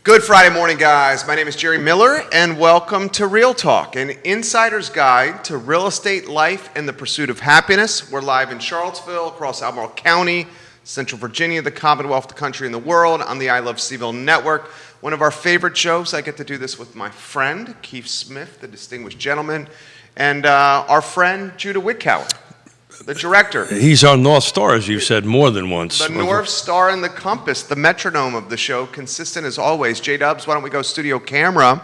Good Friday morning, guys. My name is Jerry Miller, and welcome to Real Talk, an insider's guide to real estate life and the pursuit of happiness. We're live in Charlottesville, across Albemarle County, Central Virginia, the Commonwealth, the country, and the world, on the I Love CVille Network. One of our favorite shows. I get to do this with my friend, Keith Smith, the distinguished gentleman, and our friend, Judah Whitcower, the director. He's our North Star, as you've said more than once. The North Star and the compass, the metronome of the show, consistent as always. J-Dubs, why don't we go studio camera?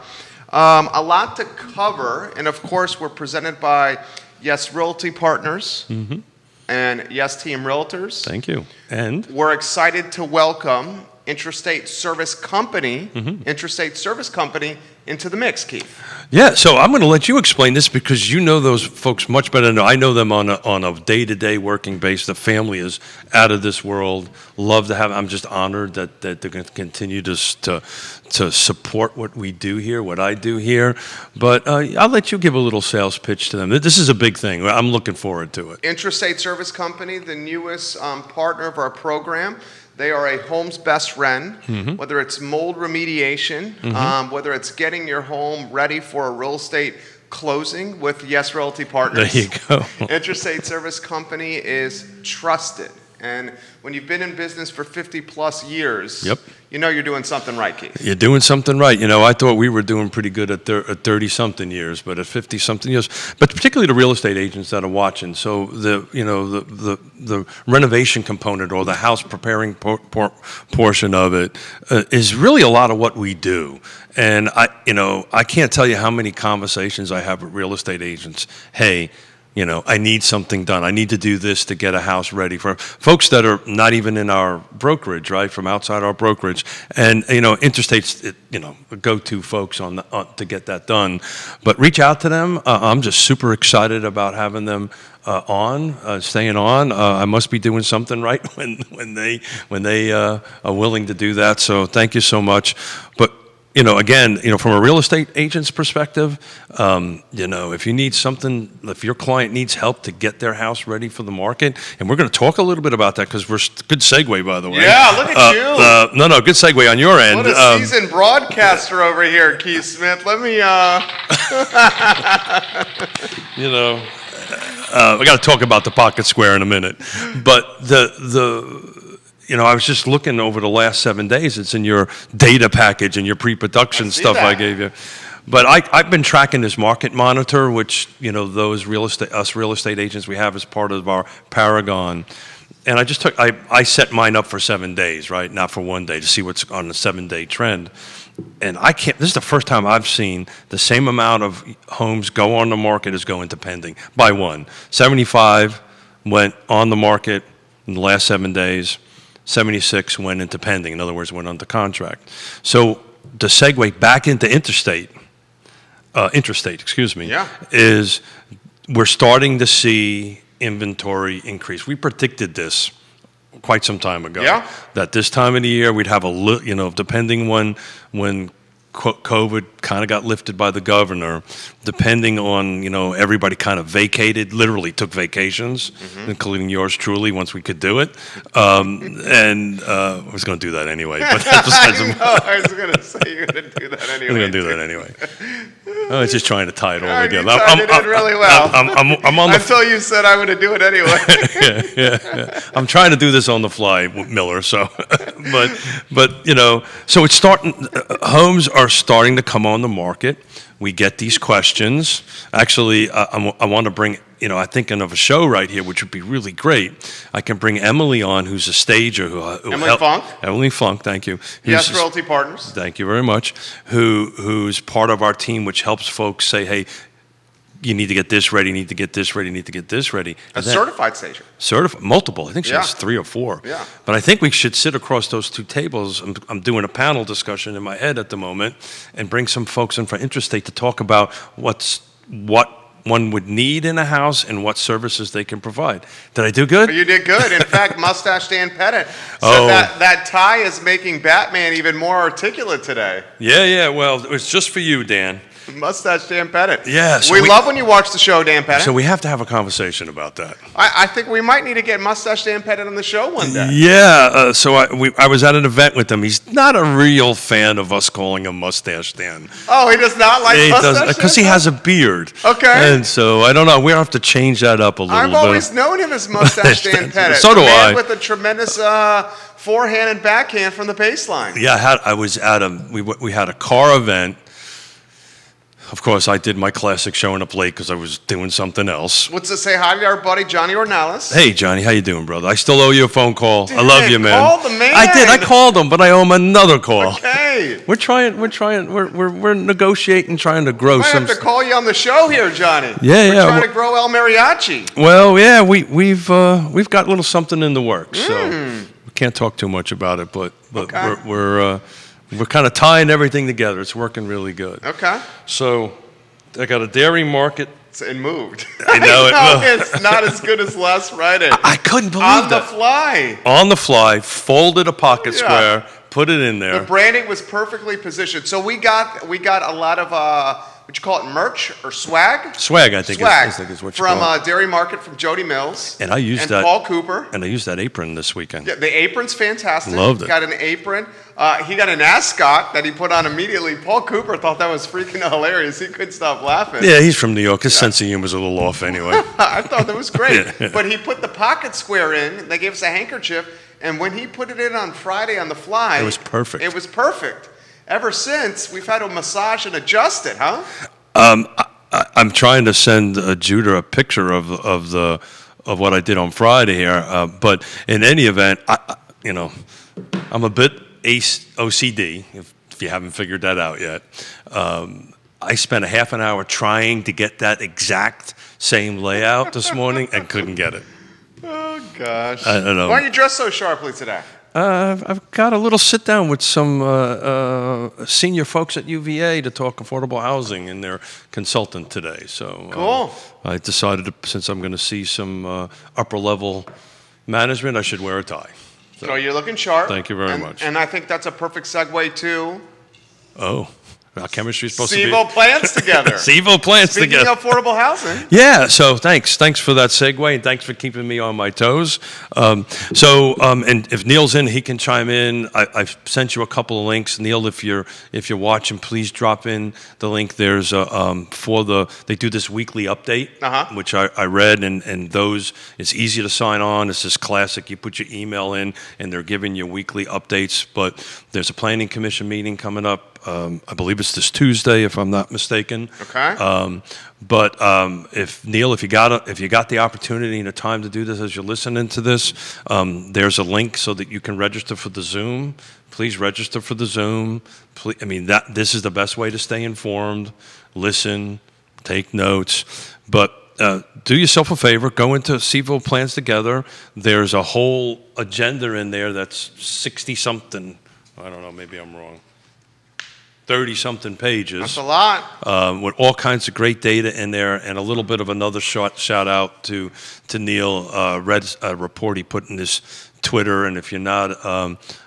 A lot to cover, and of course we're presented by Yes Realty Partners and Yes Team Realtors. Thank you. And we're excited to welcome Intrastate Service Company, Intrastate Service Company into the mix, Keith. Yeah, so I'm going to let you explain this because you know those folks much better than I know them on a day-to-day working basis. The family is out of this world. Love to have. I'm just honored that they're going to continue to support what we do here, what I do here. But I'll let you give a little sales pitch to them. This is a big thing. I'm looking forward to it. Intrastate Service Company, the newest partner of our program. They are a home's best friend, whether it's mold remediation, whether it's getting your home ready for a real estate closing with Yes Realty Partners. There you go. Intrastate Service Company is trusted. And when you've been in business for 50 plus years, you know you're doing something right, Keith. You're doing something right. You know, I thought we were doing pretty good at 30-something years, but at 50-something years, but particularly the real estate agents that are watching. So the renovation component or the house preparing portion of it is really a lot of what we do. And I can't tell you how many conversations I have with real estate agents. Hey, I need something done. I need to do this to get a house ready for folks that are not even in our brokerage, right? From outside our brokerage, and Interstate's go-to folks to get that done. But reach out to them. I'm just super excited about having them staying on. I must be doing something right when they are willing to do that. So thank you so much. But again, from a real estate agent's perspective, if you need something, if your client needs help to get their house ready for the market, and we're going to talk a little bit about that because good segue, by the way. Yeah, look at you. No, good segue on your end. What a seasoned broadcaster over here, Keith Smith. Let me, we got to talk about the pocket square in a minute, but I was just looking over the last 7 days. It's in your data package and your pre-production stuff I gave you. But I've been tracking this market monitor, which those real estate agents we have as part of our Paragon. And I set mine up for 7 days, right? Not for 1 day, to see what's on the 7-day trend. And this is the first time I've seen the same amount of homes go on the market as go into pending by one. 75 went on the market in the last 7 days. 76 went into pending, in other words, went under contract. So the segue back into Intrastate, is we're starting to see inventory increase. We predicted this quite some time ago. That this time of the year we'd have depending when COVID kind of got lifted by the governor, depending on, everybody kind of vacated, literally took vacations, including yours truly, once we could do it. And I was going to do that anyway. But I was going to say you're going to do that anyway. I'm going to do that anyway. I was just trying to tie it all together. You did really well. I'm on Until you said I would do it anyway. yeah. I'm trying to do this on the fly, Miller. So, so it's starting. Homes are starting to come on the market. We get these questions. Actually, I want to bring. I'm thinking of a show right here, which would be really great. I can bring Emily on, who's a stager. Emily Funk, thank you. Yes, Realty Partners. Thank you very much. Who's part of our team, which helps folks say, hey, you need to get this ready, need to get this ready, need to get this ready. Certified stager. Multiple. I think she has 3 or 4. Yeah. But I think we should sit across those two tables. I'm doing a panel discussion in my head at the moment and bring some folks in from Intrastate to talk about what one would need in a house and what services they can provide. Did I do good? You did good. In fact, Mustache Dan Pettit said that tie is making Batman even more articulate today. Yeah. Well, it was just for you, Dan. Mustache Dan Pettit. Yeah, so we love when you watch the show, Dan Pettit. So we have to have a conversation about that. I think we might need to get Mustache Dan Pettit on the show one day. Yeah, so I was at an event with him. He's not a real fan of us calling him Mustache Dan. Oh, he does not like Mustache Dan? Because he has a beard. Okay. And so, I don't know, we have to change that up a little bit. I've always known him as Mustache Dan Pettit. So do I. With a tremendous forehand and backhand from the baseline. Yeah, we had a car event. Of course, I did my classic showing up late because I was doing something else. Let's just say hi to our buddy Johnny Ornalis. Hey, Johnny, how you doing, brother? I still owe you a phone call. I love you, man. Call the man. I did. I called him, but I owe him another call. Okay. We're negotiating, trying to grow some. I have to call you on the show here, Johnny. Yeah, We're trying to grow El Mariachi. Well, yeah, we've got a little something in the works, so we can't talk too much about it, but Okay. we're kind of tying everything together. It's working really good. Okay. So I got a dairy market. It moved. I know it. It's not as good as last Friday. I couldn't believe On that. the fly. On the fly, folded a pocket square, put it in there. The branding was perfectly positioned. So we got a lot of what you call it, merch or swag? Swag, I think is what you from call it. Dairy Market from Jody Mills. And I used that. Paul Cooper. And I used that apron this weekend. Yeah, the apron's fantastic. Loved it. Got an apron. He got an ascot that he put on immediately. Paul Cooper thought that was freaking hilarious. He couldn't stop laughing. Yeah, he's from New York. His sense of humor is a little off anyway. I thought that was great. Yeah. But he put the pocket square in. They gave us a handkerchief. And when he put it in on Friday on the fly, It was perfect. It was perfect. Ever since, we've had to massage and adjust it, huh? I'm trying to send Judah a picture of what I did on Friday here, but in any event, I'm a bit OCD if you haven't figured that out yet. I spent a half an hour trying to get that exact same layout this morning and couldn't get it. Oh gosh! I don't know. Why are you dressed so sharply today? I've got a little sit down with some senior folks at UVA to talk affordable housing and their consultant today. So Cool. I decided since I'm going to see some upper level management, I should wear a tie. So you're looking sharp. Thank you very much. And I think that's a perfect segue to Our chemistry's supposed CVille to be... plans together. CVille plans Speaking together. of affordable housing. Yeah, so thanks for that segue, and thanks for keeping me on my toes. And if Neil's in, he can chime in. I've sent you a couple of links, Neil. If you're watching, please drop in the link. There's they do this weekly update, which I read, and those it's easy to sign on. It's just classic. You put your email in, and they're giving you weekly updates. But there's a planning commission meeting coming up. I believe it's this Tuesday, if I'm not mistaken. Okay. If Neil, if you got the opportunity and the time to do this as you're listening to this, there's a link so that you can register for the Zoom. Please register for the Zoom. This is the best way to stay informed. Listen, take notes, but do yourself a favor. Go into CVille Plans Together. There's a whole agenda in there that's 60-something. I don't know. Maybe I'm wrong. 30-something pages. That's a lot. With all kinds of great data in there, and a little bit of another shout out to Neil. Read a report he put in his Twitter, and if you're not,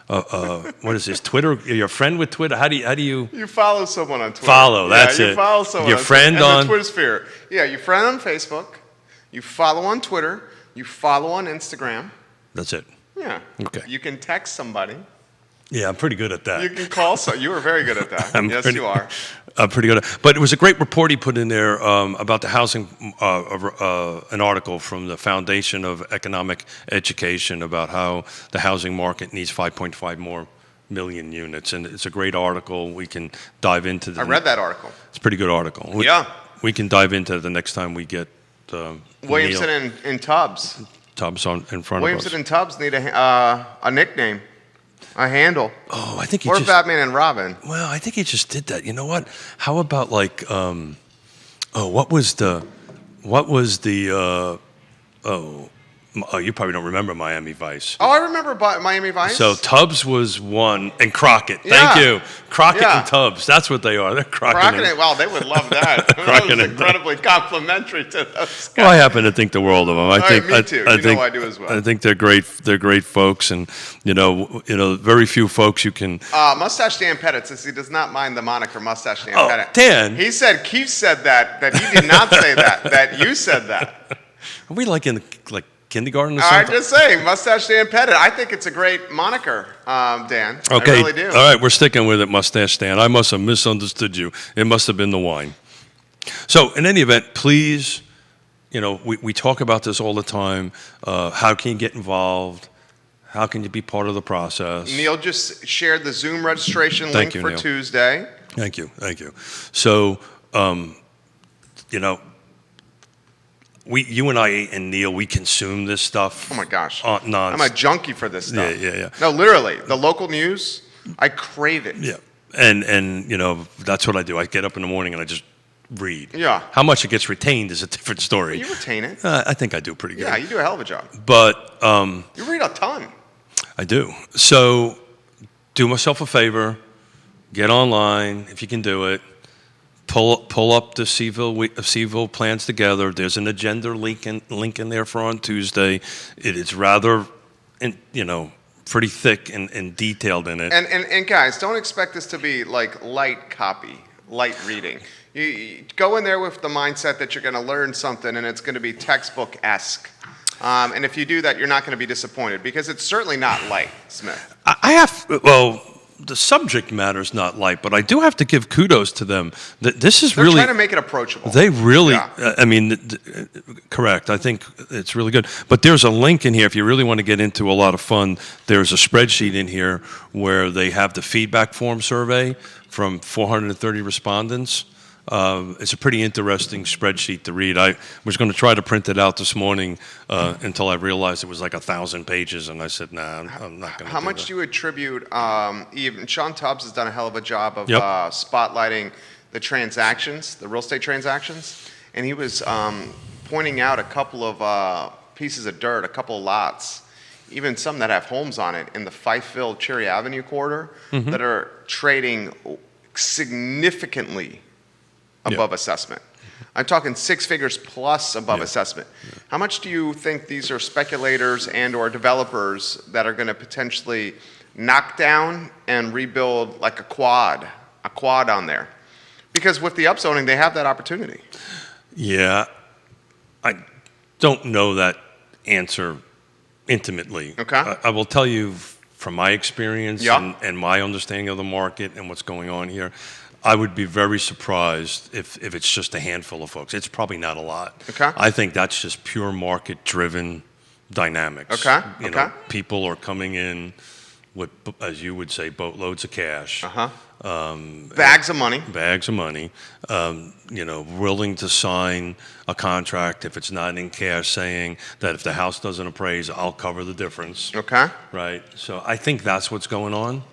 what is this, Twitter? You're a friend with Twitter? How do you? You follow someone on Twitter. Follow, that's it. You follow someone your on friend Twitter. on the Twitter sphere. Yeah, you friend on Facebook, you follow on Twitter, you follow on Instagram. That's it. Yeah. Okay. You can text somebody. Yeah, I'm pretty good at that. You can call you were very good at that. Yes, you are. I'm pretty good at. But it was a great report he put in there about the housing, an article from the Foundation of Economic Education about how the housing market needs 5.5 more million units, and it's a great article. We can dive into. I read that article. It's a pretty good article. We can dive into it the next time we get Williamson and Tubbs. Tubbs in front of us. Williamson and Tubbs need a nickname. A handle. Oh, I think he or just... Batman and Robin. Well, I think he just did that. You know what? How about what was the Oh, you probably don't remember Miami Vice. Oh, I remember Miami Vice. So Tubbs was one, and Crockett. Yeah. Thank you. Crockett Yeah. and Tubbs. That's what they are. They're Crockett. Crockett, wow, they would love that. That Crockett was and- incredibly complimentary to those guys. Well, I happen to think the world of them. I think me too. I You know think I do as well. I think they're great. They're great folks, and very few folks you can. Mustache Dan Pettit says he does not mind the moniker Mustache Dan Oh, Pettit. Dan. He said Keith said that he did not say that you said that. Are we like in kindergarten or I'm something? just saying, Mustache Dan Pettit. I think it's a great moniker, Dan. Okay. I really do. All right, we're sticking with it, Mustache Dan. I must have misunderstood you. It must have been the wine. So, in any event, please, we talk about this all the time. How can you get involved? How can you be part of the process? Neil just shared the Zoom registration link for Neil. Tuesday. Thank you. So, you and I and Neil, we consume this stuff. Oh my gosh. Non- I'm a junkie for this stuff. Yeah. No, literally, the local news, I crave it. Yeah, and that's what I do. I get up in the morning and I just read. Yeah. How much it gets retained is a different story. You retain it. I think I do pretty good. Yeah, you do a hell of a job. But You read a ton. I do. So do myself a favor, get online if you can do it. Pull up the CVille plans together. There's an agenda link in there for on Tuesday. It is rather, pretty thick and detailed in it. And guys, don't expect this to be like light copy, light reading. You go in there with the mindset that you're going to learn something and it's going to be textbook-esque. And if you do that, you're not going to be disappointed because it's certainly not light, Smith. The subject matter is not light, but I do have to give kudos to them. This is They're really trying to make it approachable. They really, Yeah. Correct. I think it's really good. But there's a link in here if you really want to get into a lot of fun. There's a spreadsheet in here where they have the feedback form survey from 430 respondents. It's a pretty interesting spreadsheet to read. I was going to try to print it out this morning until I realized it was like 1,000 pages, and I said, "Nah, I'm not going to." How much do you attribute? Even Sean Tubbs has done a hell of a job of Yep. spotlighting the transactions, the real estate transactions, and he was pointing out a couple of pieces of dirt, a couple of lots, even some that have homes on it in the Fifeville Cherry Avenue corridor that are trading significantly above assessment. I'm talking 6 figures plus above assessment. How much do you think these are speculators and or developers that are going to potentially knock down and rebuild like a quad on there? Because with the upzoning, they have that opportunity. Yeah, I don't know that answer intimately. Okay. I will tell you from my experience Yeah. and my understanding of the market and what's going on here, I would be very surprised if it's just a handful of folks. It's probably not a lot. Okay. I think that's just pure market-driven dynamics. Okay. People are coming in with, as you would say, boatloads of cash. Bags of money. Bags of money, willing to sign a contract if it's not in cash, saying that if the house doesn't appraise, I'll cover the difference. Okay. Right. So I think that's what's going on.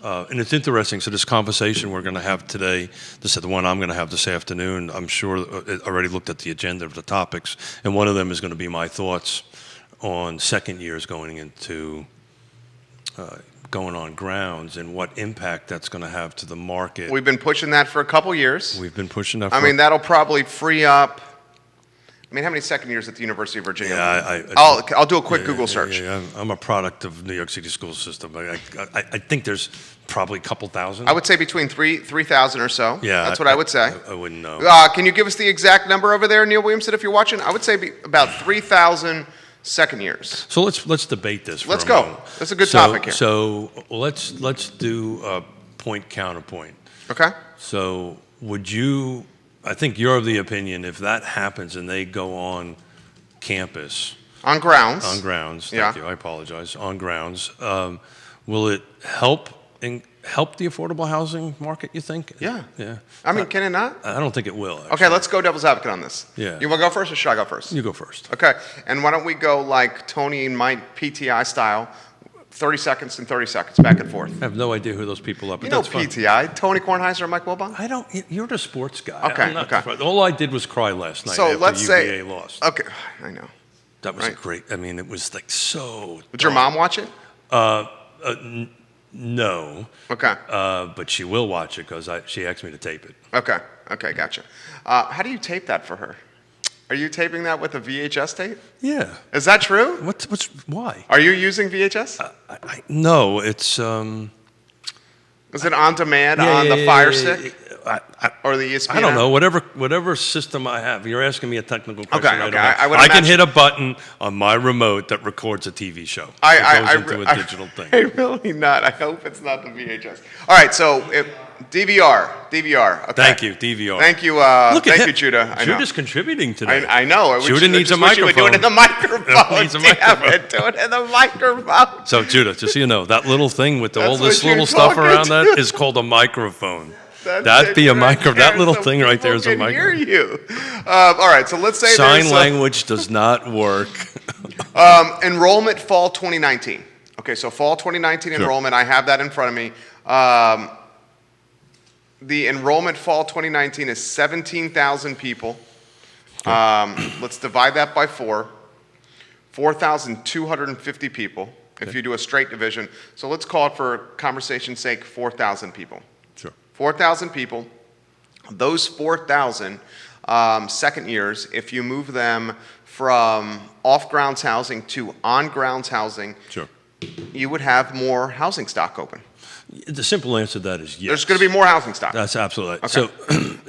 And it's interesting. So this conversation we're going to have today, this is the one I'm going to have this afternoon. I'm sure I already looked at the agenda of the topics, and one of them is going to be my thoughts on second years going into going on grounds and what impact that's going to have to the market. We've been pushing that for a couple years. We've been pushing that. I mean, that'll probably free up. I mean, how many second years at the University of Virginia? Yeah, I'll do a quick Google search. Yeah, I'm a product of New York City school system. I think there's probably a couple thousand. I would say between 3,000 or so. Yeah, That's what I would say. I wouldn't know. Can you give us the exact number over there, Neil Williamson, if you're watching? I would say about 3,000 second years. So let's debate this. Let's a go. moment. That's a good topic here. So let's do a point counterpoint. Okay. So would you? I think you're of the opinion if that happens and they go on campus. On grounds. Thank you. I apologize. On grounds. Will it help the affordable housing market, you think? Yeah. Yeah. I mean, can it not? I don't think it will. Actually. Okay, let's go devil's advocate on this. Yeah. You want to go first or should I go first? You go first. Okay. And why don't we go like Tony and Mike PTI style, 30 seconds and 30 seconds, back and forth. I have no idea who those people are, but You know that's fine. PTI, Tony Kornheiser and Mike Wilbon? I don't. You're the sports guy. Okay, I'm not okay. All I did was cry last night So after let's UVA say, lost. okay, I know. That was a right? great. I mean, it was like so. Did your mom watch it? No. Okay. But she will watch it because she asked me to tape it. Okay. Okay. Gotcha. How do you tape that for her? Are you taping that with a VHS tape? Yeah. Is that true? Why? Are you using VHS? No, it's. Is it on demand on the Fire Stick or the ESPN? I don't know. Whatever system I have. You're asking me a technical question. Okay, I don't okay. know. I can hit a button on my remote that records a TV show. It goes into a digital thing. I really not. I hope it's not the VHS. All right, so DVR. Okay. Thank you, DVR. Thank you. Look at thank him. you, Judah. I know. Judah's contributing today. I know. Judah needs a microphone. You would do it in the microphone. Needs a Damn microphone. it, do it in the microphone. So Judah, just so you know, that little thing with all That's this what you're little stuff talking around to. that is called a microphone. That's Be a right micro. there, That little so thing right there is a people can hear microphone. you. All right, so let's say Sign language does not work. Enrollment fall 2019. Okay, so fall 2019 Sure. enrollment, I have that in front of me. The enrollment fall 2019 is 17,000 people. Let's divide that by 4,250 people if you do a straight division. So let's call it, for conversation's sake, 4,000 people. Sure. 4,000 people. Those 4,000 second years, if you move them from off-grounds housing to on-grounds housing, Sure. you would have more housing stock open. The simple answer to that is yes. There's going to be more housing stock. That's absolutely. Okay. So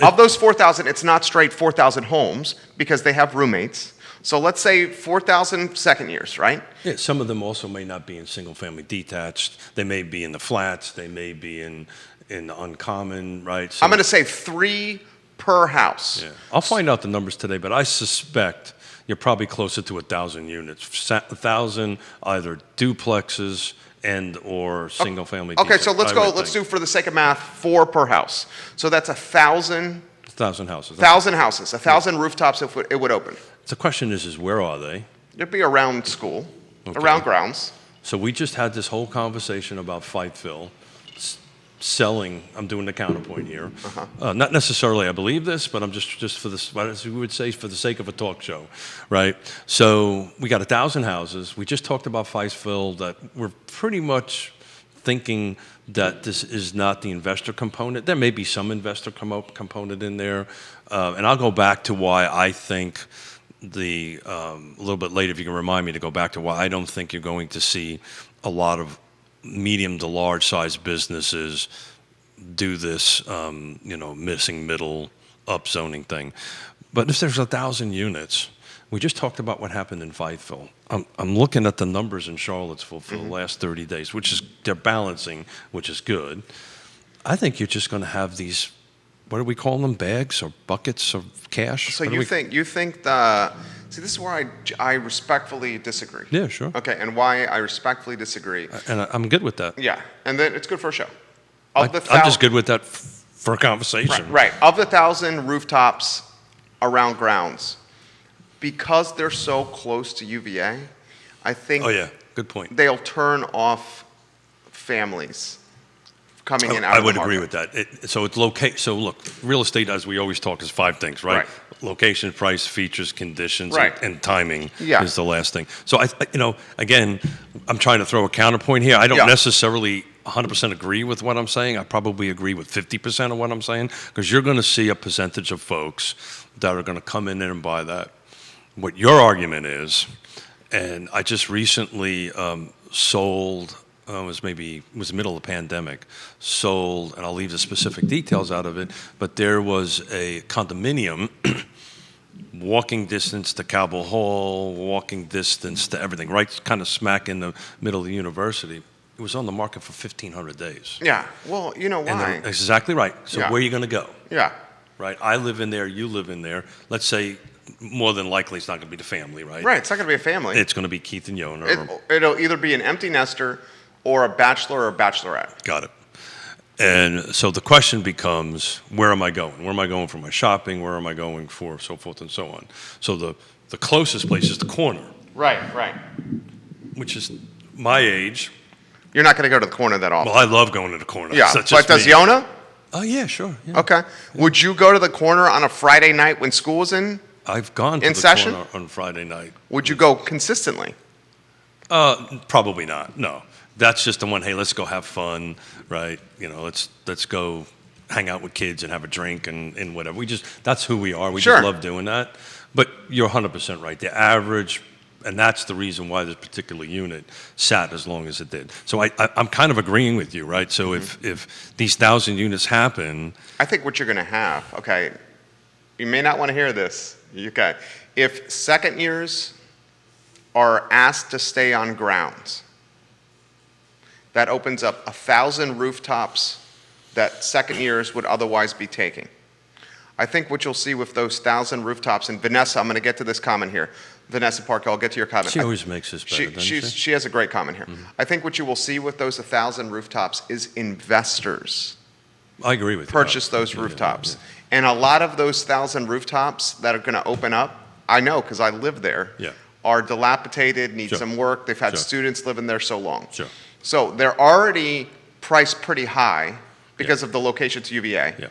Of those 4,000, it's not straight 4,000 homes because they have roommates. So let's say 4,000 second years, right? yeah, some of them also may not be in single-family detached. They may be in the flats. They may be in the uncommon, right? So, I'm going to say 3 per house. Yeah. I'll find out the numbers today, but I suspect you're probably closer to 1,000 units. 1,000 either duplexes and or single-family. Okay, so let's detached, do, for the sake of math, 4 per house. So that's 1,000. 1,000 houses. 1,000 houses, 1,000 rooftops if it would open. The question is where are they? It'd be around school, Okay. around grounds. So we just had this whole conversation about FightVille selling. I'm doing the counterpoint here. Not necessarily I believe this, but I'm just for this, as we would say, for the sake of a talk show, right? So we got 1,000 houses. We just talked about FightVille, that we're pretty much thinking that this is not the investor component. There may be some investor component in there, and I'll go back to why I think a little bit later, if you can remind me to go back to why I don't think you're going to see a lot of medium to large size businesses do this, missing middle upzoning thing. But if there's 1,000 units, we just talked about what happened in FightVille. I'm looking at the numbers in Charlottesville for the last 30 days, they're balancing, which is good. I think you're just going to have these, what do we call them, bags or buckets of cash? So you think see, this is where I respectfully disagree. Yeah, sure. Okay, and why I respectfully disagree. And I'm good with that. Yeah, and then it's good for a show. I'm just good with that for a conversation. Right. Of the 1,000 rooftops around grounds, because they're so close to UVA, I think Oh, yeah. Good point. they'll turn off families coming in out I of the would agree market. with that. So look, real estate, as we always talk, is 5 things, right? Right. Location, price, features, conditions, Right. and timing Yeah. is the last thing. So again, I'm trying to throw a counterpoint here. I don't Yeah. necessarily 100% agree with what I'm saying. I probably agree with 50% of what I'm saying, because you're going to see a percentage of folks that are going to come in there and buy that. What your argument is, and I just recently sold. It was the middle of the pandemic, sold, and I'll leave the specific details out of it, but there was a condominium, walking distance to Cabell Hall, walking distance to everything, right kind of smack in the middle of the university. It was on the market for 1,500 days. Yeah, well, you know And why? exactly right. So Yeah. where are you going to go? Yeah, Right? I live in there, you live in there. Let's say more than likely it's not going to be the family, right? right, it's not going to be a family. It's going to be Keith and Yonna. It'll either be an empty nester or a bachelor or a bachelorette. Got it. And so the question becomes, where am I going? Where am I going for my shopping? Where am I going for so forth and so on? So the closest place is the corner, Right. which is my age. You're not going to go to the corner that often. Well, I love going to the corner. Yeah, That's but just does me. Yonna? Oh, yeah, sure. Yeah. Okay. Would you go to the corner on a Friday night when school is in? I've gone to In the session? corner on Friday night. Would you go consistently? Probably not. No, that's just the one. Hey, let's go have fun, right? Let's go hang out with kids and have a drink and whatever. That's who we are. We Sure. just love doing that. But you're 100% right. The average, and that's the reason why this particular unit sat as long as it did. So I'm kind of agreeing with you, right? So if these 1,000 units happen, I think what you're going to have, okay, you may not want to hear this, okay, if second years are asked to stay on grounds, that opens up 1,000 rooftops that second years would otherwise be taking. I think what you'll see with those 1,000 rooftops, and Vanessa, I'm going to get to this comment here. Vanessa Parker, I'll get to your comment. she always makes this better, doesn't she? She has a great comment here. I think what you will see with those 1,000 rooftops is investors I agree with you. purchase those rooftops. And a lot of those 1,000 rooftops that are going to open up, I know because I live there, Yeah. are dilapidated, need Sure. some work. They've had Sure. students living there so long. Sure. So they're already priced pretty high because of the location to UVA. Yeah.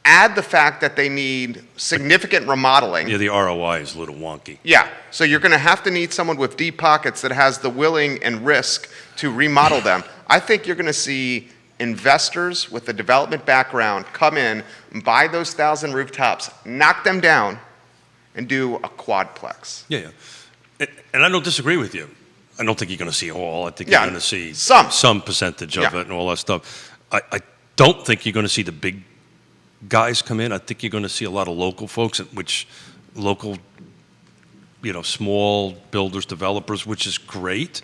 Add the fact that they need significant remodeling. Yeah, the ROI is a little wonky. Yeah, so you're going to have to need someone with deep pockets that has the willing and risk to remodel them. I think you're going to see investors with a development background come in, buy those 1,000 rooftops, knock them down, and do a quadplex. Yeah. And I don't disagree with you. I don't think you're going to see all. I think Yeah, you're going to see some. percentage of Yeah. it and all that stuff. I don't think you're going to see the big guys come in. I think you're going to see a lot of local folks, local, small builders, developers, which is great.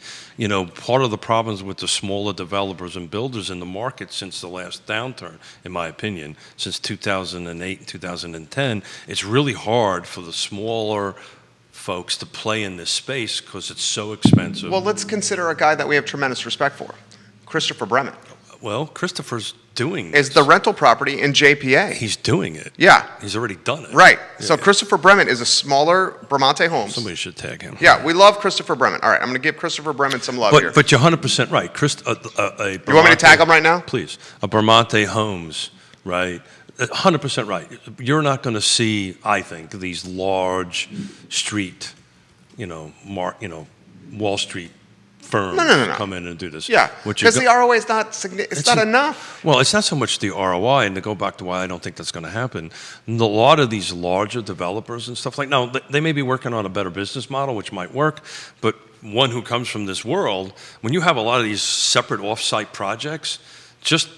Part of the problems with the smaller developers and builders in the market since the last downturn, in my opinion, since 2008 and 2010, it's really hard for the smaller folks to play in this space because it's so expensive. Well, let's consider a guy that we have tremendous respect for, Christopher Bremen. Well, Christopher's doing Is this. the rental property in JPA. He's doing it. Yeah. He's already done it. Right. Yeah. So Christopher Bremen is a smaller Bramante Homes. Somebody should tag him. Yeah, we love Christopher Bremen. All right, I'm going to give Christopher Bremen some love here. But you're 100% right. You want me to tag him right now? Please. A Bramante Homes, right? 100% right. You're not going to see, I think, these large street, Wall Street firms No. come in and do this. Yeah, What you because the ROA is not it's not enough. Well, it's not so much the ROI, and to go back to why I don't think that's going to happen. A lot of these larger developers and stuff now, they may be working on a better business model, which might work, but one who comes from this world, when you have a lot of these separate off-site projects, just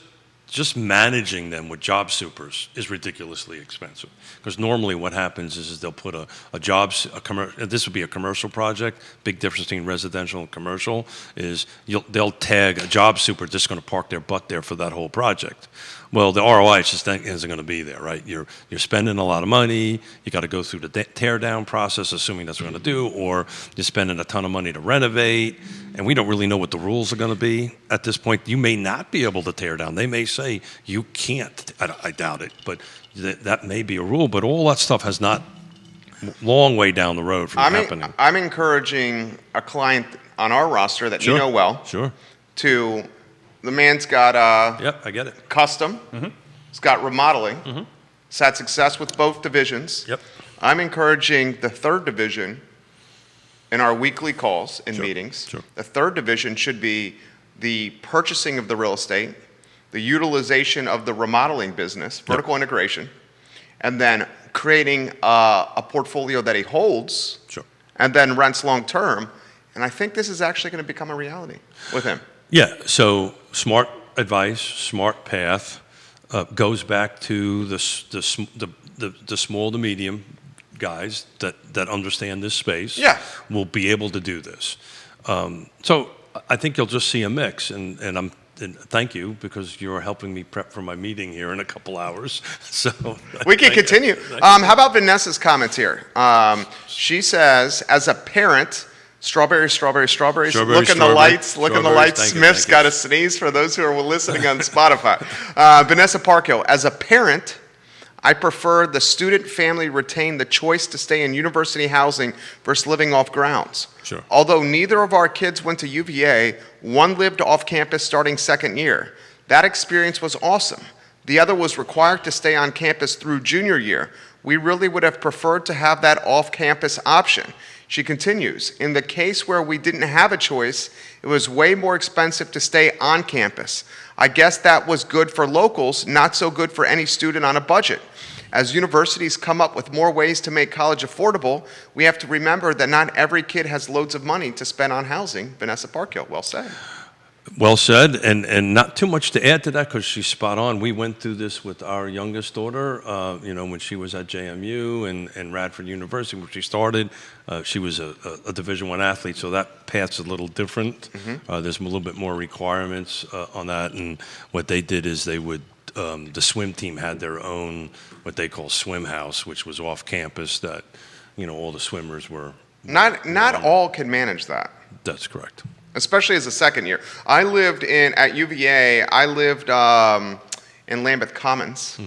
managing them with job supers is ridiculously expensive. Because normally what happens is they'll put this would be a commercial project. Big difference between residential and commercial is they'll tag a job super just going to park their butt there for that whole project. Well, the ROI just isn't going to be there, right? You're spending a lot of money. You got to go through the tear down process, assuming that's what we're going to do, or you're spending a ton of money to renovate, and we don't really know what the rules are going to be at this point. You may not be able to tear down. They may say you can't. I doubt it, but that may be a rule. But all that stuff has not long way down the road from happening. I'm encouraging a client on our roster that you know well. Sure. The man's got Yep, I get it. custom. He's got remodeling. He's had success with both divisions. Yep. I'm encouraging the third division in our weekly calls and Sure, meetings. sure. The third division should be the purchasing of the real estate, the utilization of the remodeling business, vertical integration, and then creating a portfolio that he holds Sure. and then rents long term. And I think this is actually going to become a reality with him. Yeah, so smart advice, smart path, goes back to the small to medium guys that understand this space. Yeah. Will be able to do this. So I think you'll just see a mix, and thank you, because you're helping me prep for my meeting here in a couple hours. So We can continue. How about Vanessa's comments here? She says, as a parent, strawberries. Strawberries, Look in the lights. strawberries. Thank you, Smith's thank you. got a sneeze for those who are listening on Spotify. Vanessa Parkhill, as a parent, I prefer the student family retain the choice to stay in university housing versus living off grounds. Sure. Although neither of our kids went to UVA, one lived off campus starting second year. That experience was awesome. The other was required to stay on campus through junior year. We really would have preferred to have that off-campus option. She continues, in the case where we didn't have a choice, it was way more expensive to stay on campus. I guess that was good for locals, not so good for any student on a budget. As universities come up with more ways to make college affordable, we have to remember that not every kid has loads of money to spend on housing. Vanessa Parkhill, well said. Well said, and not too much to add to that because she's spot on. We went through this with our youngest daughter, when she was at JMU and Radford University, where she started. She was a Division I athlete, so that path's a little different. There's a little bit more requirements on that, and what they did is they would, the swim team had their own, what they call swim house, which was off campus that, all the swimmers were. Not all can manage that. That's correct. Especially as a second year. I lived at UVA, I lived in Lambeth Commons.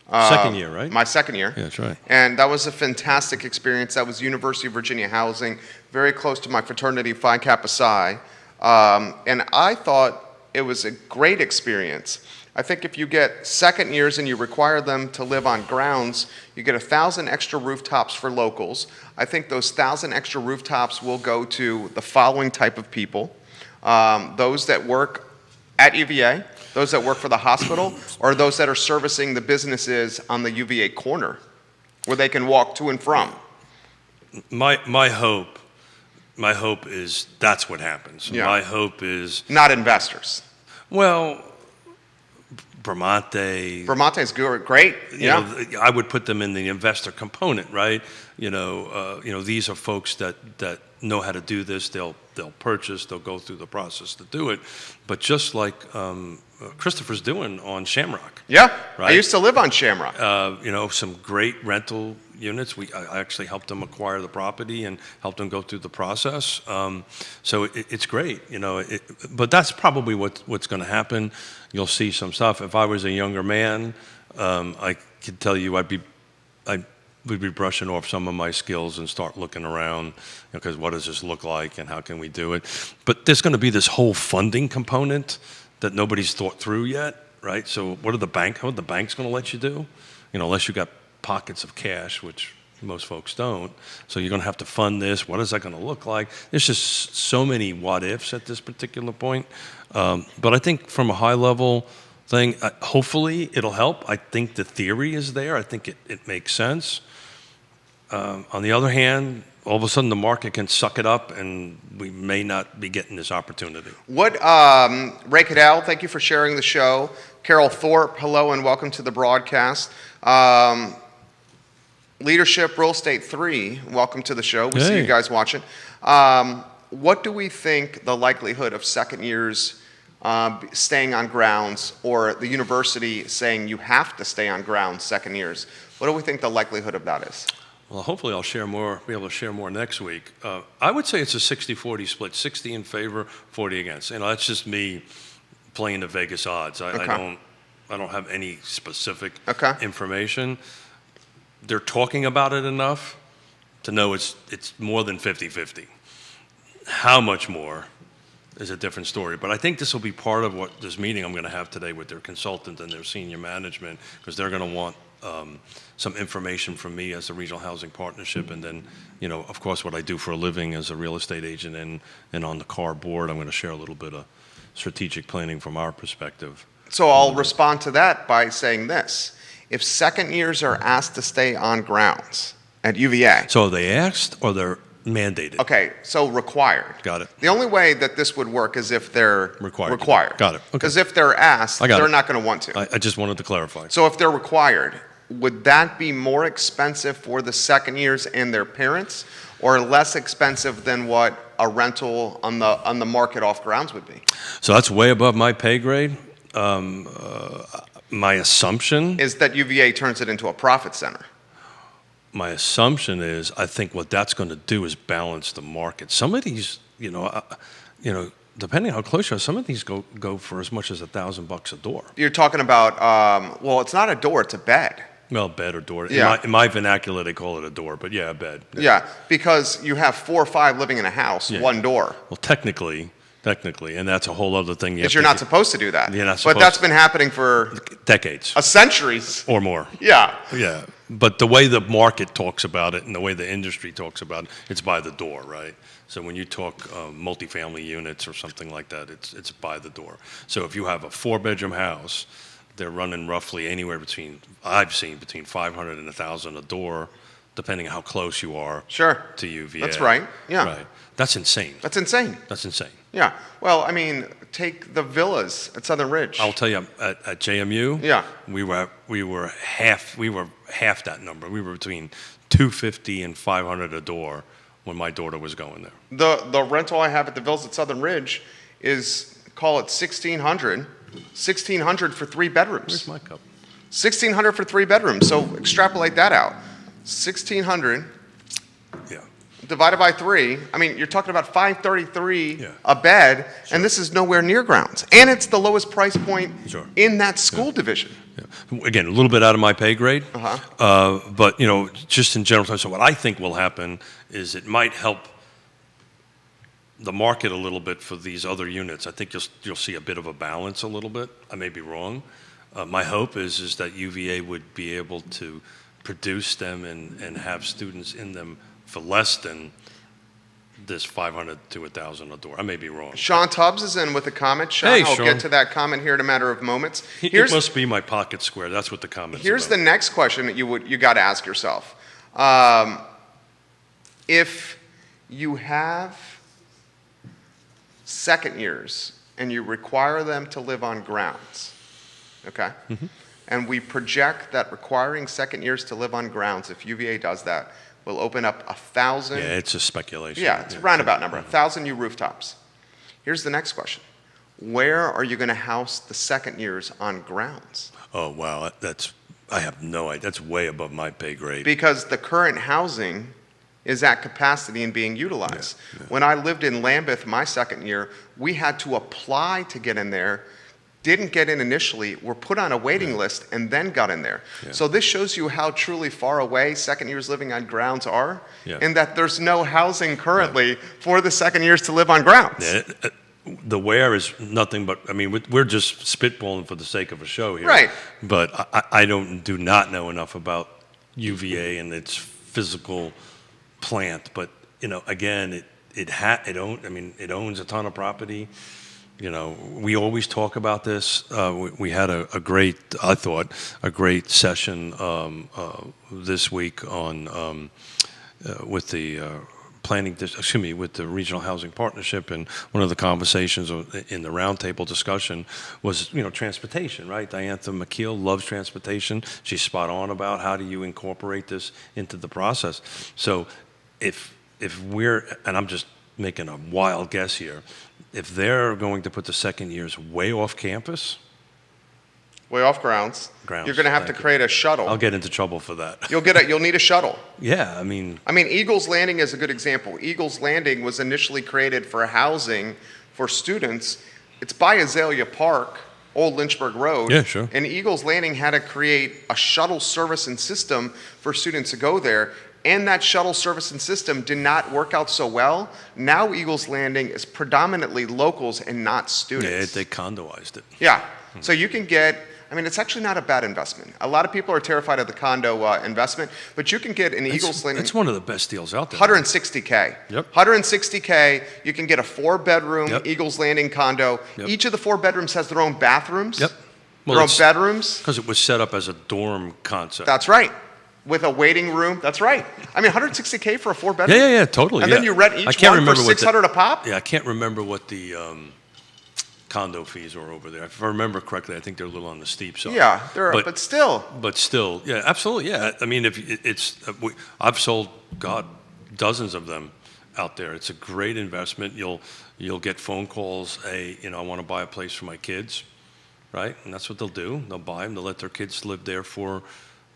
Second year, right? My second year. Yeah, that's right. And that was a fantastic experience. That was University of Virginia housing, very close to my fraternity, Phi Kappa Psi. And I thought it was a great experience. I think if you get second years and you require them to live on grounds, you get 1,000 extra rooftops for locals. I think those 1,000 extra rooftops will go to the following type of people. Those that work at UVA, those that work for the hospital, or those that are servicing the businesses on the UVA corner where they can walk to and from. My hope is that's what happens. Yeah. My hope is... Not investors. Well... Bramante's great. Yeah. I would put them in the investor component, right? These are folks that know how to do this. They'll purchase. They'll go through the process to do it. But just like Christopher's doing on Shamrock. Yeah. Right? I used to live on Shamrock. Some great rental units. I actually helped them acquire the property and helped them go through the process. So it's great, but that's probably what's going to happen. You'll see some stuff. If I was a younger man, I could tell you I would be brushing off some of my skills and start looking around, because what does this look like and how can we do it? But there's going to be this whole funding component that nobody's thought through yet, right? So what are the banks going to let you do? Unless you got pockets of cash, which most folks don't. So you're going to have to fund this. What is that going to look like? There's just so many what ifs at this particular point. But I think from a high level thing, hopefully it'll help. I think the theory is there. I think it makes sense. On the other hand, all of a sudden the market can suck it up and we may not be getting this opportunity. Ray Cadell, thank you for sharing the show. Carol Thorpe, hello and welcome to the broadcast. Leadership Real Estate 3, welcome to the show. We see you guys watching. What do we think the likelihood of second years staying on grounds, or the university saying you have to stay on grounds second years? What do we think the likelihood of that is? Well, hopefully I'll be able to share more next week. I would say it's a 60-40 split, 60 in favor, 40 against. That's just me playing the Vegas odds. I don't have any specific information. They're talking about it enough to know it's more than 50-50. How much more is a different story. But I think this will be part of what this meeting I'm going to have today with their consultant and their senior management, because they're going to want some information from me as the Regional Housing Partnership, and then, of course, what I do for a living as a real estate agent and on the CAR board. I'm going to share a little bit of strategic planning from our perspective. So I'll respond to that by saying this. If second years are asked to stay on grounds at UVA. So are they asked or they're mandated? Okay, so required. Got it. The only way that this would work is if they're required. Got it. Okay. Because if they're asked, they're not going to want to. I just wanted to clarify. So if they're required, would that be more expensive for the second years and their parents, or less expensive than what a rental on the market off grounds would be? So that's way above my pay grade. My assumption is that UVA turns it into a profit center. My assumption is, I think what that's going to do is balance the market. Some of these, depending how close you are, some of these go for as much as $1,000 a door. You're talking about, well, it's not a door, it's a bed. Well, bed or door. Yeah. In my vernacular, they call it a door, but yeah, a bed. Yeah, because you have 4 or 5 living in a house, one door. Well, technically, technically, and that's a whole other thing. Because you're not supposed to do that. You're not but supposed that's been happening for decades centuries. or more. Yeah. Yeah, but the way the market talks about it and the way the industry talks about it, it's by the door, right? So when you talk multifamily units or something like that, it's by the door. So if you have a 4-bedroom house, they're running roughly anywhere between, I've seen between 500 and 1,000 a door, depending on how close you are Sure. to UVA. That's right. Yeah. Right. That's insane. That's insane. That's insane. Yeah. Well, I mean, take the villas at Southern Ridge. I'll tell you, at JMU, Yeah. we were half that number. We were between 250 and 500 a door when my daughter was going there. The rental I have at the villas at Southern Ridge is, call it 1,600. 1,600 for 3 bedrooms. Where's my cup? 1,600 for 3 bedrooms. So extrapolate that out. 1,600 Yeah. divided by 3. I mean, you're talking about $533 Yeah. a bed, and this is nowhere near grounds. And it's the lowest price point Sure. in that school division. Yeah. Again, a little bit out of my pay grade, Uh-huh. but just in general terms. So what I think will happen is it might help the market a little bit for these other units. I think you'll see a bit of a balance a little bit. I may be wrong. My hope is that UVA would be able to produce them and have students in them for less than this 500 to 1,000 a door. I may be wrong. Sean Tubbs is in with a comment. Sean, Hey, I'll Sean. get to that comment here in a matter of moments. It must be my pocket square. That's what the comment's Here's about. the next question that you got to ask yourself. If you have second years and you require them to live on grounds, okay? Mm-hmm. And we project that requiring second years to live on grounds, if UVA does that, will open up 1,000. Yeah, it's a speculation. Yeah, it's a roundabout number, 1,000 new rooftops. Here's the next question. Where are you going to house the second years on grounds? Oh, wow. I have no idea. That's way above my pay grade. Because the current housing is at capacity and being utilized. Yeah. When I lived in Lambeth my second year, we had to apply to get in there, didn't get in initially, were put on a waiting list, and then got in there. Yeah. So this shows you how truly far away second years living on grounds are, Yeah. and that there's no housing currently for the second years to live on grounds. Yeah, the where is nothing but, I mean, we're just spitballing for the sake of a show here. Right. But I do not know enough about UVA and its physical plant. But, again, it owns a ton of property. We always talk about this. We had a great session this week on with the with the Regional Housing Partnership, and one of the conversations in the roundtable discussion was, transportation, right? Diantha McKeel loves transportation. She's spot on about how do you incorporate this into the process. So if we're, and I'm just making a wild guess here, if they're going to put the second years way off campus, Way off grounds. You're going to have to create a shuttle. I'll get into trouble for that. You'll need a shuttle. Yeah, I mean, Eagles Landing is a good example. Eagles Landing was initially created for housing for students. It's by Azalea Park, Old Lynchburg Road. Yeah, sure. And Eagles Landing had to create a shuttle service and system for students to go there. And that shuttle service and system did not work out so well. Now Eagles Landing is predominantly locals and not students. Yeah, they condoized it. Yeah. So you can get, it's actually not a bad investment. A lot of people are terrified of the condo investment, but you can get an Eagles Landing. It's one of the best deals out there. $160K. Yep. $160K. You can get a 4-bedroom Yep. Eagles Landing condo. Yep. Each of the 4 bedrooms has their own bathrooms. Yep. Their own bedrooms. Because it was set up as a dorm concept. That's right. With a waiting room. That's right. $160K for a 4-bedroom. Yeah, totally. And then you rent each one for $600 a pop? Yeah, I can't remember what the condo fees are over there. If I remember correctly, I think they're a little on the steep side. Yeah, but still. But still, yeah, absolutely, yeah. I've sold, dozens of them out there. It's a great investment. You'll get phone calls. Hey, I want to buy a place for my kids, right? And that's what they'll do. They'll buy them. They'll let their kids live there for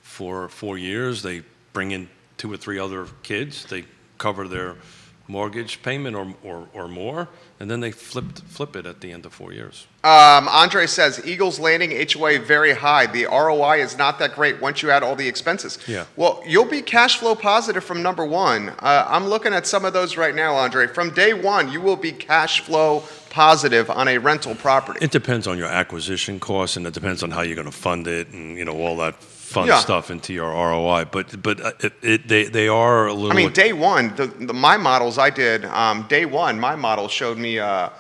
4 years. They bring in 2 or 3 other kids. They cover their mortgage payment or more, and then they flip it at the end of 4 years. Andre says, Eagles Landing HOA very high. The ROI is not that great once you add all the expenses. Yeah. Well, you'll be cash flow positive from number 1. I'm looking at some of those right now, Andre. From day 1, you will be cash flow positive on a rental property. It depends on your acquisition cost, and it depends on how you're going to fund it, and all that fun Yeah. stuff into your ROI. But they are a little. I mean, day one, my models I did, day one, my model showed me a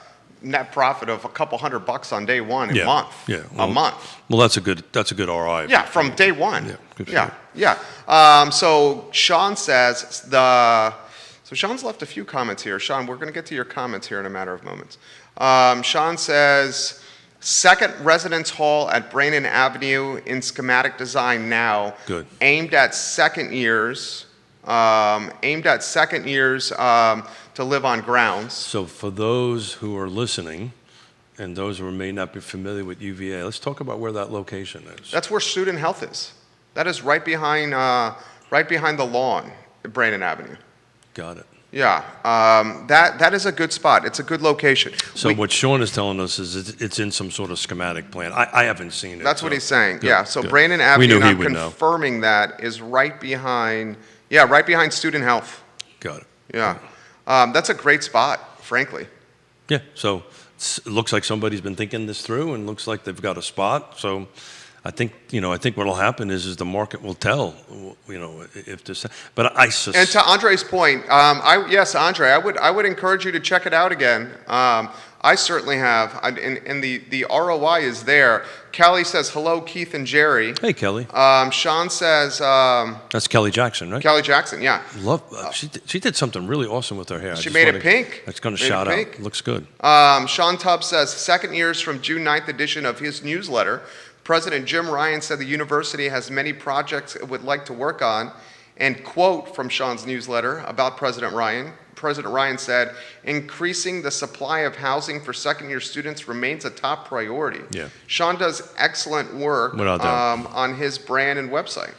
net profit of a couple $100 on day one a month. Yeah, a month. Well, that's a good ROI. Yeah, from day one. Yeah, good for yeah, you. yeah. So Sean says So Sean's left a few comments here. Sean, we're going to get to your comments here in a matter of moments. Sean says, second residence hall at Brandon Avenue in schematic design now. Good. Aimed at second years. To live on grounds. So for those who are listening, and those who may not be familiar with UVA, let's talk about where that location is. That's where student health is. That is right behind the lawn at Brandon Avenue. Got it. Yeah, that is a good spot. It's a good location. So what Sean is telling us is it's in some sort of schematic plan. I haven't seen it. That's what he's saying. Good, yeah. So good. Brandon We Avenue, knew and he I'm would know. confirming that is right behind student health. Got it. Yeah, that's a great spot, frankly. Yeah. So it looks like somebody's been thinking this through, and looks like they've got a spot. So I think what'll happen is the market will tell, if this. But And to Andre's point, yes, Andre, I would encourage you to check it out again. I certainly have, and the ROI is there. Kelly says hello, Keith and Jerry. Hey, Kelly. Sean says That's Kelly Jackson, right? Kelly Jackson, yeah. Love. She did something really awesome with her hair. She made it pink. It's going to Made it shout out. pink. Looks good. Sean Tubbs says second years from June 9th edition of his newsletter. President Jim Ryan said the university has many projects it would like to work on. And quote from Sean's newsletter about President Ryan said, increasing the supply of housing for second-year students remains a top priority. Yeah. Sean does excellent work Without doubt. on his brand and website.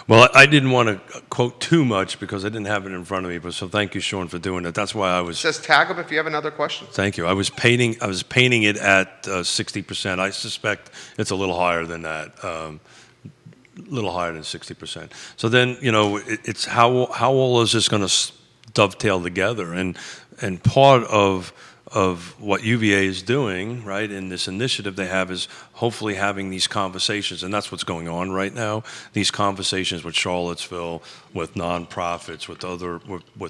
Well, I didn't want to quote too much because I didn't have it in front of me, but so thank you, Sean, for doing it. That's why I was. It says tag him if you have another question. Thank you. I was painting it at 60%. I suspect it's a little higher than that. Little higher than 60%. So then, it's how all is this going to dovetail together, and part of what UVA is doing, right, in this initiative they have is hopefully having these conversations, and that's what's going on right now. These conversations with Charlottesville, with nonprofits, with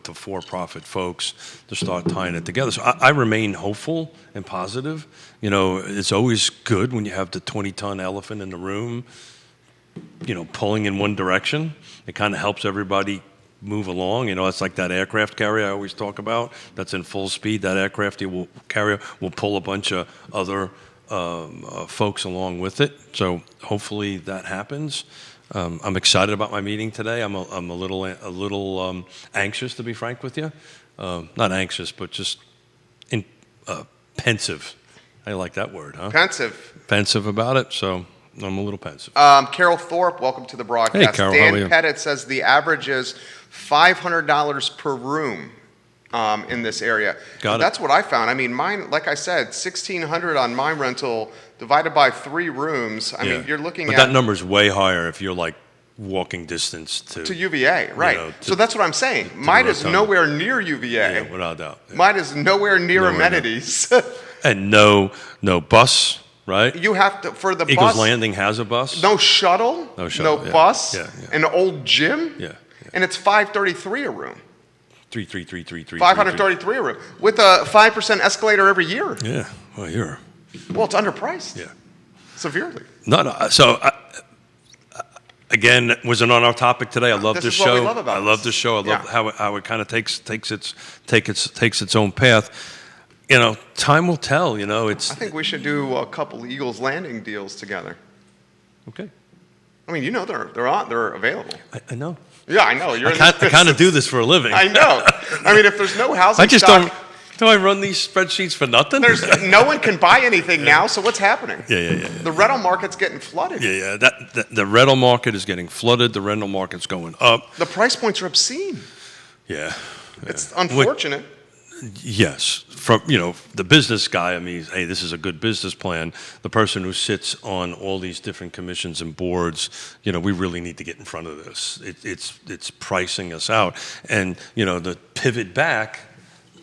the for-profit folks to start tying it together. So I remain hopeful and positive. It's always good when you have the 20-ton elephant in the room, pulling in one direction. It kind of helps everybody move along. It's like that aircraft carrier I always talk about that's in full speed. That aircraft carrier will pull a bunch of other folks along with it. So hopefully that happens. I'm excited about my meeting today. I'm a little anxious, to be frank with you. Not anxious, but just pensive. I like that word, huh? Pensive about it. So I'm a little pensive. Carol Thorpe, welcome to the broadcast. Hey, Carol, Dan how are you? Pettit says the average is $500 per room in this area. Got it. That's what I found. I mean, mine, like I said, $1,600 on my rental divided by 3 rooms. I mean, you're looking but at... that number's way higher if you're like walking distance to UVA, right. So that's what I'm saying. Mine is nowhere near UVA. Yeah, without doubt. Yeah. Mine is nowhere near amenities. And no bus, right? You have to, for the Eagles bus... Landing has a bus? No shuttle, no bus, an old gym, and it's $533 a room. 333. $533 a room with a 5% escalator every year. Yeah, well, it's underpriced. Yeah, severely. No. So again, wasn't on our topic today. I love this show. What we love about I love this show. I love how it kind of takes its own path. Time will tell. I think we should do a couple Eagles Landing deals together. Okay. I mean, they're available. I know. Yeah, I know. I kind of do this for a living. I know. I mean, if there's no housing I just stock, do I run these spreadsheets for nothing? No one can buy anything now, so what's happening? Yeah. The rental market's getting flooded. Yeah. The rental market is getting flooded. The rental market's going up. The price points are obscene. Yeah. It's unfortunate. Yes. From, the business guy, I mean, hey, this is a good business plan. The person who sits on all these different commissions and boards, we really need to get in front of this. It's pricing us out. And, to pivot back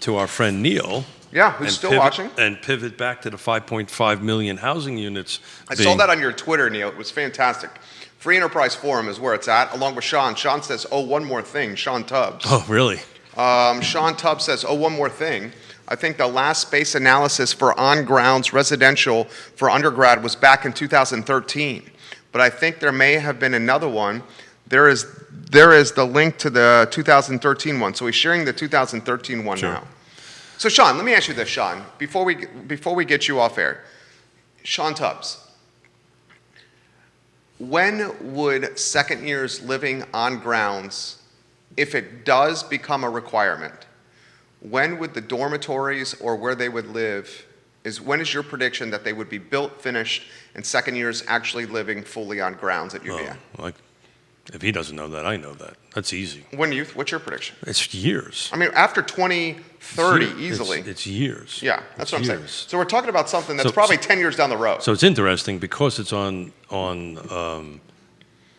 to our friend Neil, Yeah, who's still watching. And pivot back to the 5.5 million housing units. I saw that on your Twitter, Neil. It was fantastic. Free Enterprise Forum is where it's at, along with Sean. Sean says, oh, one more thing, Sean Tubbs. Oh, really? Sean Tubbs says, oh, one more thing. I think the last space analysis for on-grounds residential for undergrad was back in 2013. But I think there may have been another one. There is the link to the 2013 one. So he's sharing the 2013 one Sure. now. So Sean, let me ask you this, Sean, before we get you off air. Sean Tubbs, when would second years living on grounds, if it does become a requirement, when would the dormitories or where they would live, when is your prediction that they would be built, finished, and second years actually living fully on grounds at UVA? Like, if he doesn't know that, I know that. That's easy. What's your prediction? It's years. I mean, after 2030, easily. It's years. Yeah, that's what I'm saying. years. So we're talking about something that's probably 10 years down the road. So it's interesting because it's on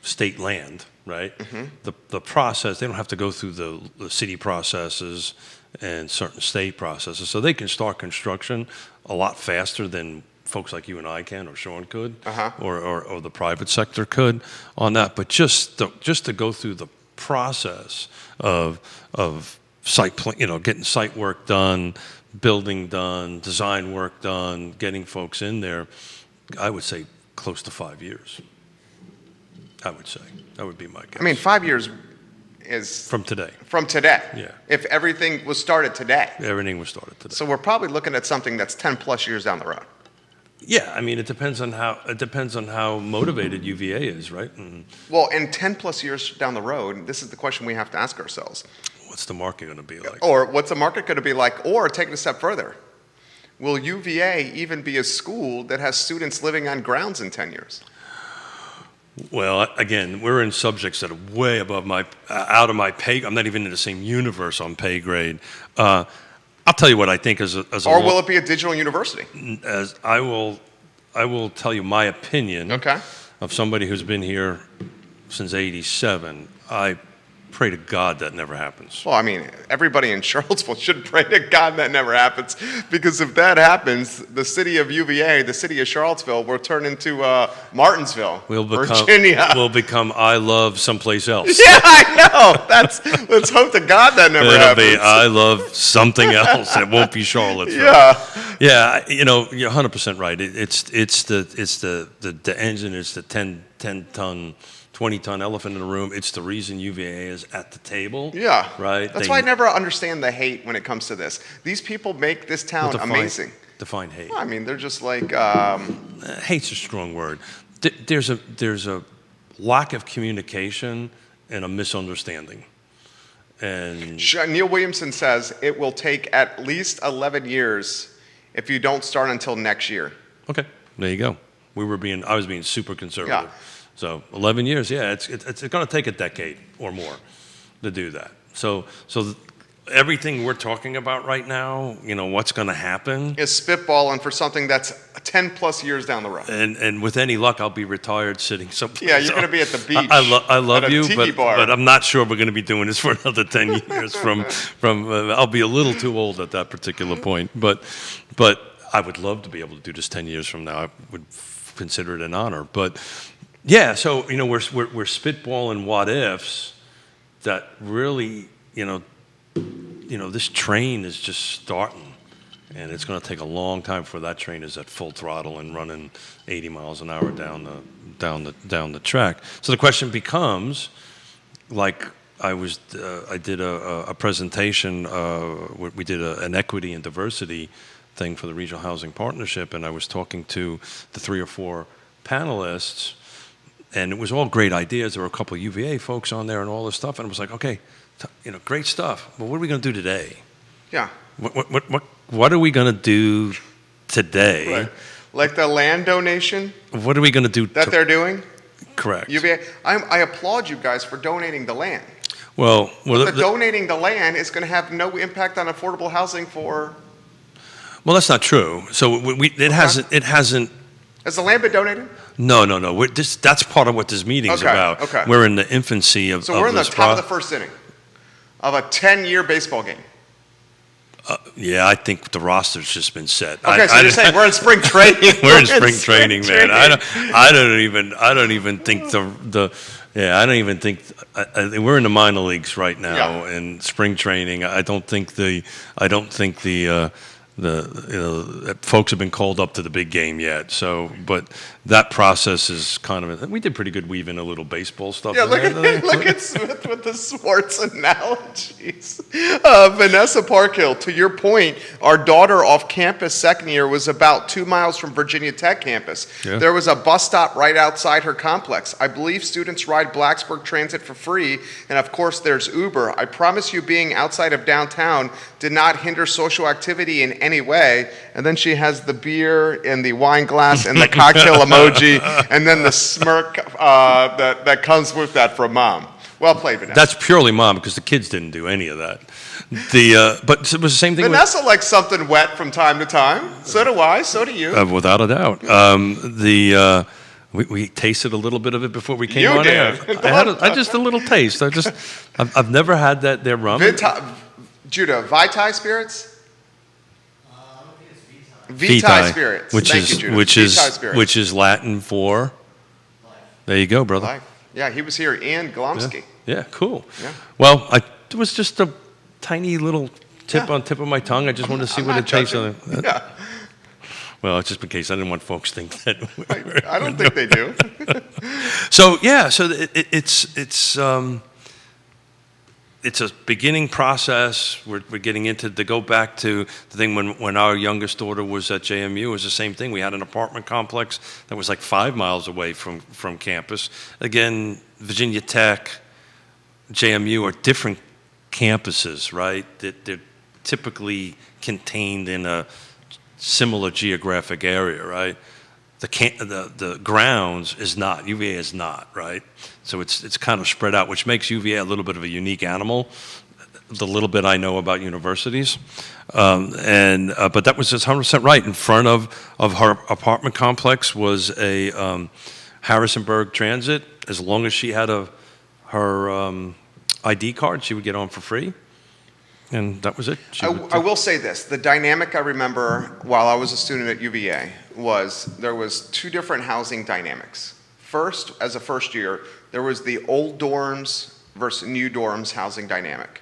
state land, right? Mm-hmm. The process, they don't have to go through the city processes and certain state processes. So they can start construction a lot faster than folks like you and I can, or Sean could, or the private sector could on that. But just to go through the process of site plan, getting site work done, building done, design work done, getting folks in there, I would say close to 5 years. I would say that would be my guess. I mean, 5 years is from today. From today. Yeah. If everything was started today. Everything was started today. So we're probably looking at something that's 10 plus years down the road. Yeah, I mean, it depends on how motivated UVA is, right? And well, in 10 plus years down the road, this is the question we have to ask ourselves. what's the market going to be like? Or what's the market going to be like? Or take it a step further. Will UVA even be a school that has students living on grounds in 10 years? Well, again, we're in subjects that are way above out of my pay. I'm not even in the same universe on pay grade. I'll tell you what I think as a or will it be a digital university? As I will tell you my opinion of somebody who's been here since '87. I pray to God that never happens. Well, I mean, everybody in Charlottesville should pray to God that never happens, because if that happens, the city of UVA, the city of Charlottesville, will turn into Martinsville, Virginia. We'll become I Love someplace else. Yeah, I know. Let's hope to God that never happens. It'll be I Love something else. It won't be Charlottesville. Yeah, you're 100% right. It's the engine. It's the 10-ton. 20-ton elephant in the room. It's the reason UVA is at the table. Yeah. Right? That's why I never understand the hate when it comes to this. These people make this town amazing. Define hate. Well, I mean, they're just like... hate's a strong word. There's a lack of communication and a misunderstanding. And Neil Williamson says it will take at least 11 years if you don't start until next year. Okay. There you go. I was being super conservative. Yeah. So 11 years, yeah, it's going to take a decade or more to do that. So everything we're talking about right now, what's going to happen is spitballing for something that's 10 plus years down the road. And with any luck, I'll be retired sitting someplace. Yeah, you're going to be at the beach. I love you, but I'm not sure we're going to be doing this for another 10 years. I'll be a little too old at that particular point. But I would love to be able to do this 10 years from now. I would consider it an honor. But yeah, so we're spitballing what ifs that really this train is just starting, and it's going to take a long time before that train is at full throttle and running 80 miles an hour down the track. So the question becomes, like I did a presentation. We did an equity and diversity thing for the Regional Housing Partnership, and I was talking to the 3 or 4 panelists. And it was all great ideas. There were a couple of UVA folks on there and all this stuff. And I was like, okay, great stuff. But what are we going to do today? Yeah. What are we going to do today? Right. Like the land donation? What are we going to do? They're doing? Correct. UVA. I applaud you guys for donating the land. Well, donating the land is going to have no impact on affordable housing for... Well, that's not true. So it hasn't... Has the land been donated? No. That's part of what this meeting's about. Okay. We're in the infancy of. So we're in the top of the first inning of a 10-year baseball game. Yeah, I think the roster's just been set. Okay, so you're saying we're in spring training. We're in spring training, man. I don't even think we're in the minor leagues right now in spring training. I don't think the folks have been called up to the big game yet. So, but that process is kind of. We did pretty good weaving a little baseball stuff. Yeah, look at Smith with the sports analogies. Vanessa Parkhill, to your point, our daughter off campus second year was about 2 miles from Virginia Tech campus. Yeah. There was a bus stop right outside her complex. I believe students ride Blacksburg Transit for free, and of course there's Uber. I promise you, being outside of downtown did not hinder social activity in any way. And then she has the beer and the wine glass and the cocktail emoji, and then the smirk that comes with that from mom. Well played, Vanessa. That's purely mom, because the kids didn't do any of that. But it was the same thing. Vanessa likes something wet from time to time. So do I. So do you. Without a doubt. We tasted a little bit of it before we came on air. I just a little taste. I've never had that their rum. Judah, Vitae Spirits. Vitae Spirits, which is Latin for life. There you go, brother. Life. Yeah, he was here, and Glomsky. Yeah, cool. Yeah. Well, it was just a tiny little tip on tip of my tongue. I just wanted to see what it tastes like. Yeah. Well, it's just in case I didn't want folks to think that. I don't think they do. So it's a beginning process. We're getting into to go back to the thing when our youngest daughter was at JMU. It was the same thing. We had an apartment complex that was like 5 miles away from campus. Again, Virginia Tech, JMU are different campuses, right? They're typically contained in a similar geographic area, right? The grounds is not. UVA is not, right? So it's kind of spread out, which makes UVA a little bit of a unique animal. The little bit I know about universities, but that was just 100% right. In front of her apartment complex was a Harrisonburg Transit. As long as she had her ID card, she would get on for free. And that was it. I will say this. The dynamic I remember while I was a student at UVA was there was two different housing dynamics. First, as a first year, there was the old dorms versus new dorms housing dynamic.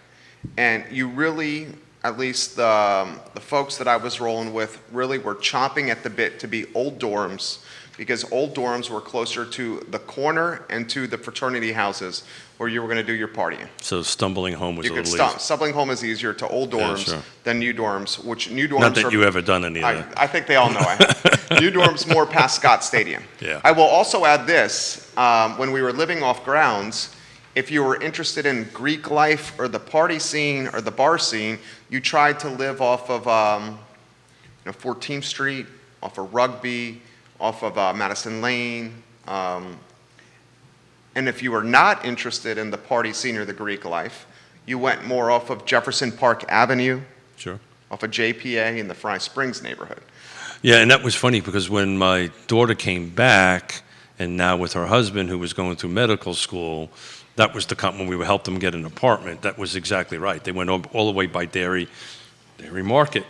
And you really, at least the folks that I was rolling with, really were chomping at the bit to be old dorms, because old dorms were closer to the corner and to the fraternity houses where you were going to do your partying. So stumbling home was a little easier. Stumbling home is easier to old dorms than new dorms, which new dorms Not that you ever done any of that. I think they all know I have. New dorms more past Scott Stadium. Yeah. I will also add this. When we were living off grounds, if you were interested in Greek life or the party scene or the bar scene, you tried to live off of 14th Street, off of Rugby, off of Madison Lane. And if you were not interested in the party scene or the Greek life, you went more off of Jefferson Park Avenue, off of JPA in the Fry Springs neighborhood. Yeah, and that was funny because when my daughter came back, and now with her husband who was going through medical school, that was the when we helped them get an apartment. That was exactly right. They went all the way by Dairy Market.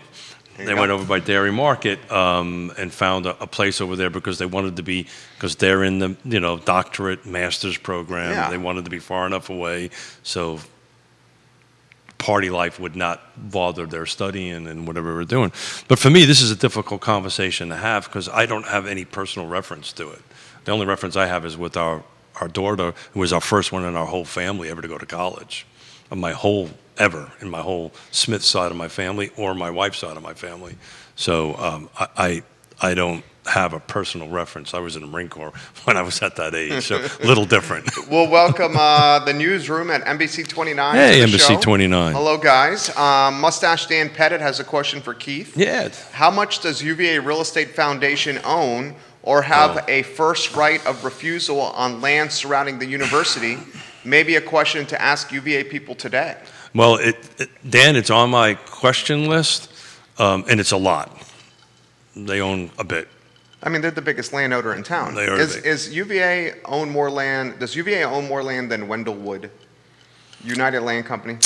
They went over by Dairy Market and found a place over there because they wanted to be, because they're in the doctorate master's program. Yeah. They wanted to be far enough away so party life would not bother their studying and whatever we're doing. But for me, this is a difficult conversation to have because I don't have any personal reference to it. The only reference I have is with our daughter, who was our first one in our whole family ever to go to college. In my whole Smith side of my family or my wife's side of my family. So I don't have a personal reference. I was in the Marine Corps when I was at that age, so a little different. We'll welcome the newsroom at NBC 29. Hey, NBC 29. Hello, guys. Mustache Dan Pettit has a question for Keith. Yeah. How much does UVA Real Estate Foundation own or have a first right of refusal on land surrounding the university? Maybe a question to ask UVA people today. Well, Dan, it's on my question list, and it's a lot. They own a bit. I mean, they're the biggest landowner in town. They are. Is UVA own more land? Does UVA own more land than Wendell Wood, United Land Company?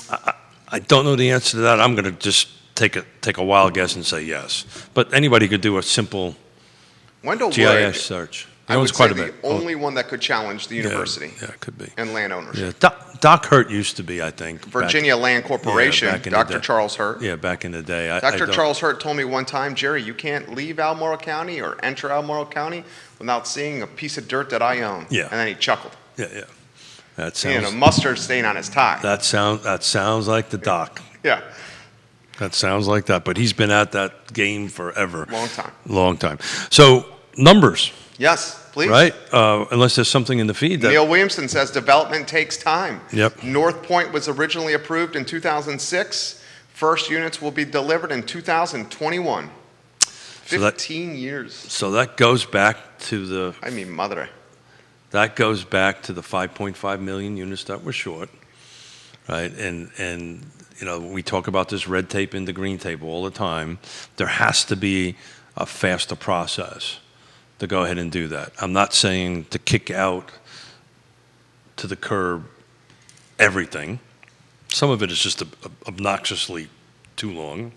I don't know the answer to that. I'm going to just take a wild guess and say yes. But anybody could do a simple Wendell GIS Wood, search. I would quite say a the bit. only one that could challenge the university Yeah, it could be. and land Yeah, ownership. Doc Hurt used to be, I think. Virginia Land Corporation, back in the Dr. day. Charles Hurt. Yeah, back in the day. Dr. Charles Hurt told me one time, Jerry, you can't leave Albemarle County or enter Albemarle County without seeing a piece of dirt that I own. Yeah. And then he chuckled. Yeah. That Seeing a sounds. mustard stain on his tie. That sounds like the Doc. Yeah, That sounds like that. But he's been at that game forever. long time. So numbers, Yes, please. right? Unless there's something in the feed that. Neil Williamson says development takes time. Yep. North Point was originally approved in 2006. First units will be delivered in 2021. So that- 15 years. So that goes back to the. I mean, madre. That goes back to the 5.5 million units that were short, right? And we talk about this red tape in the green tape all the time. There has to be a faster process to go ahead and do that. I'm not saying to kick out to the curb everything. Some of it is just obnoxiously too long.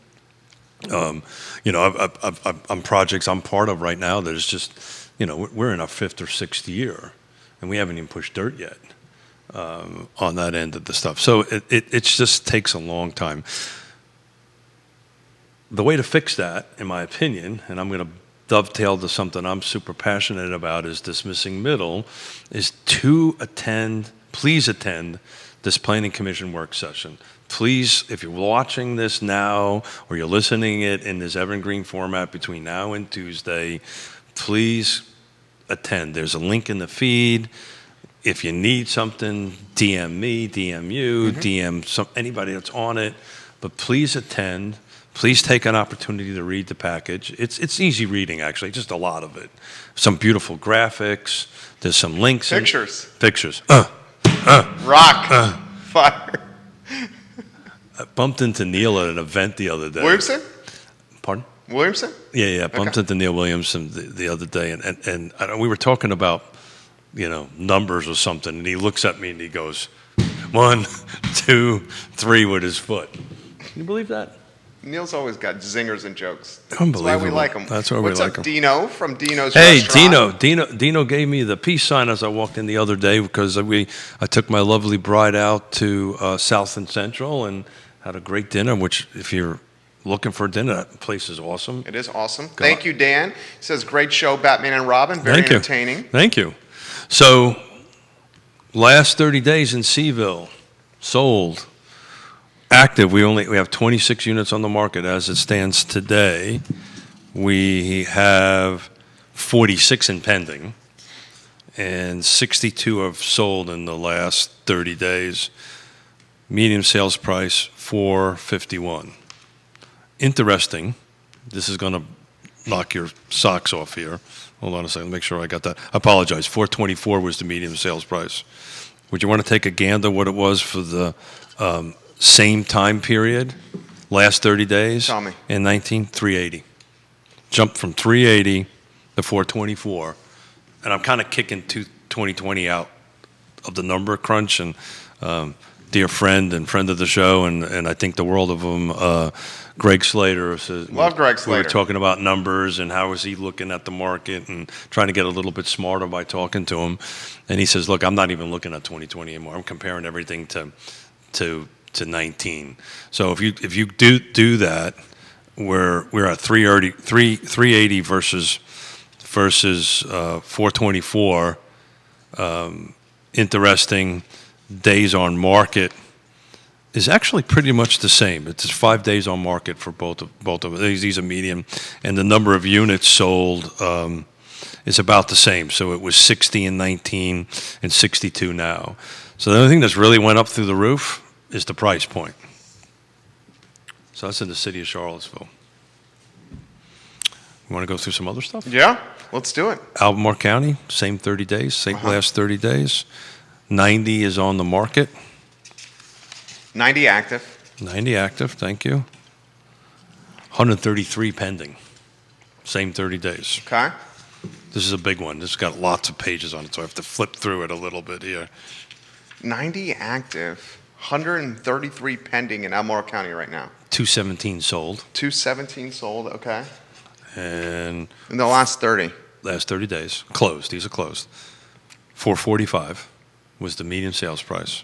I'm projects I'm part of right now that is just, we're in our fifth or sixth year, and we haven't even pushed dirt yet on that end of the stuff. So it just takes a long time. The way to fix that, in my opinion, and I'm going to dovetail to something I'm super passionate about, is this missing middle, is please attend this Planning Commission work session. Please, if you're watching this now or you're listening it in this evergreen format between now and Tuesday, please attend. There's a link in the feed. If you need something, DM me, DM you, DM anybody that's on it. But please attend. Please take an opportunity to read the package. It's easy reading, actually, just a lot of it. Some beautiful graphics. There's some links. Pictures. Pictures. Rock. Fire. I bumped into Neil at an event the other day. Williamson? Pardon? Williamson? Yeah. I bumped into Neil Williamson the other day, and we were talking about, numbers or something, and he looks at me and he goes, 1, 2, 3 with his foot. Can you believe that? Neil's always got zingers and jokes. Unbelievable. That's why we like him. That's why we like him. What's up, Dino from Dino's Hey, Restaurant? Dino gave me the peace sign as I walked in the other day because I took my lovely bride out to South and Central and had a great dinner, which if you're looking for dinner, that place is awesome. It is awesome. Thank you, Dan. He says, great show, Batman and Robin. Very entertaining. Thank you. So, last 30 days in CVille, sold. Active, we have 26 units on the market as it stands today. We have 46 in pending, and 62 have sold in the last 30 days. Median sales price $451. Interesting. This is going to knock your socks off here. Hold on a second, make sure I got that. I apologize. $424 was the median sales price. Would you want to take a gander what it was for the same time period, last 30 days? Tell me. In 380. Jumped from 380 to 424. And I'm kind of kicking 2020 out of the number crunch. And dear friend and friend of the show, and I think the world of him, Greg Slater. Says, Love Greg Slater. We were talking about numbers and how is he looking at the market and trying to get a little bit smarter by talking to him. And he says, look, I'm not even looking at 2020 anymore. I'm comparing everything to 19. So if you do that, we're at 380 versus 424. Interesting. Days on market is actually pretty much the same. It's 5 days on market for both of these are median, and the number of units sold is about the same. So it was 60 in 19 and 62 now. So the only thing that's really went up through the roof is the price point. So that's in the city of Charlottesville. You want to go through some other stuff? Yeah, let's do it. Albemarle County, same 30 days, same last 30 days. 90 is on the market. 90 active. 90 active, thank you. 133 pending, same 30 days. Okay. This is a big one. This has got lots of pages on it, so I have to flip through it a little bit here. 90 active. 133 pending in Albemarle County right now. 217 sold. 217 sold, okay. And In the last 30. last 30 days, closed. These are closed. 445 was the median sales price.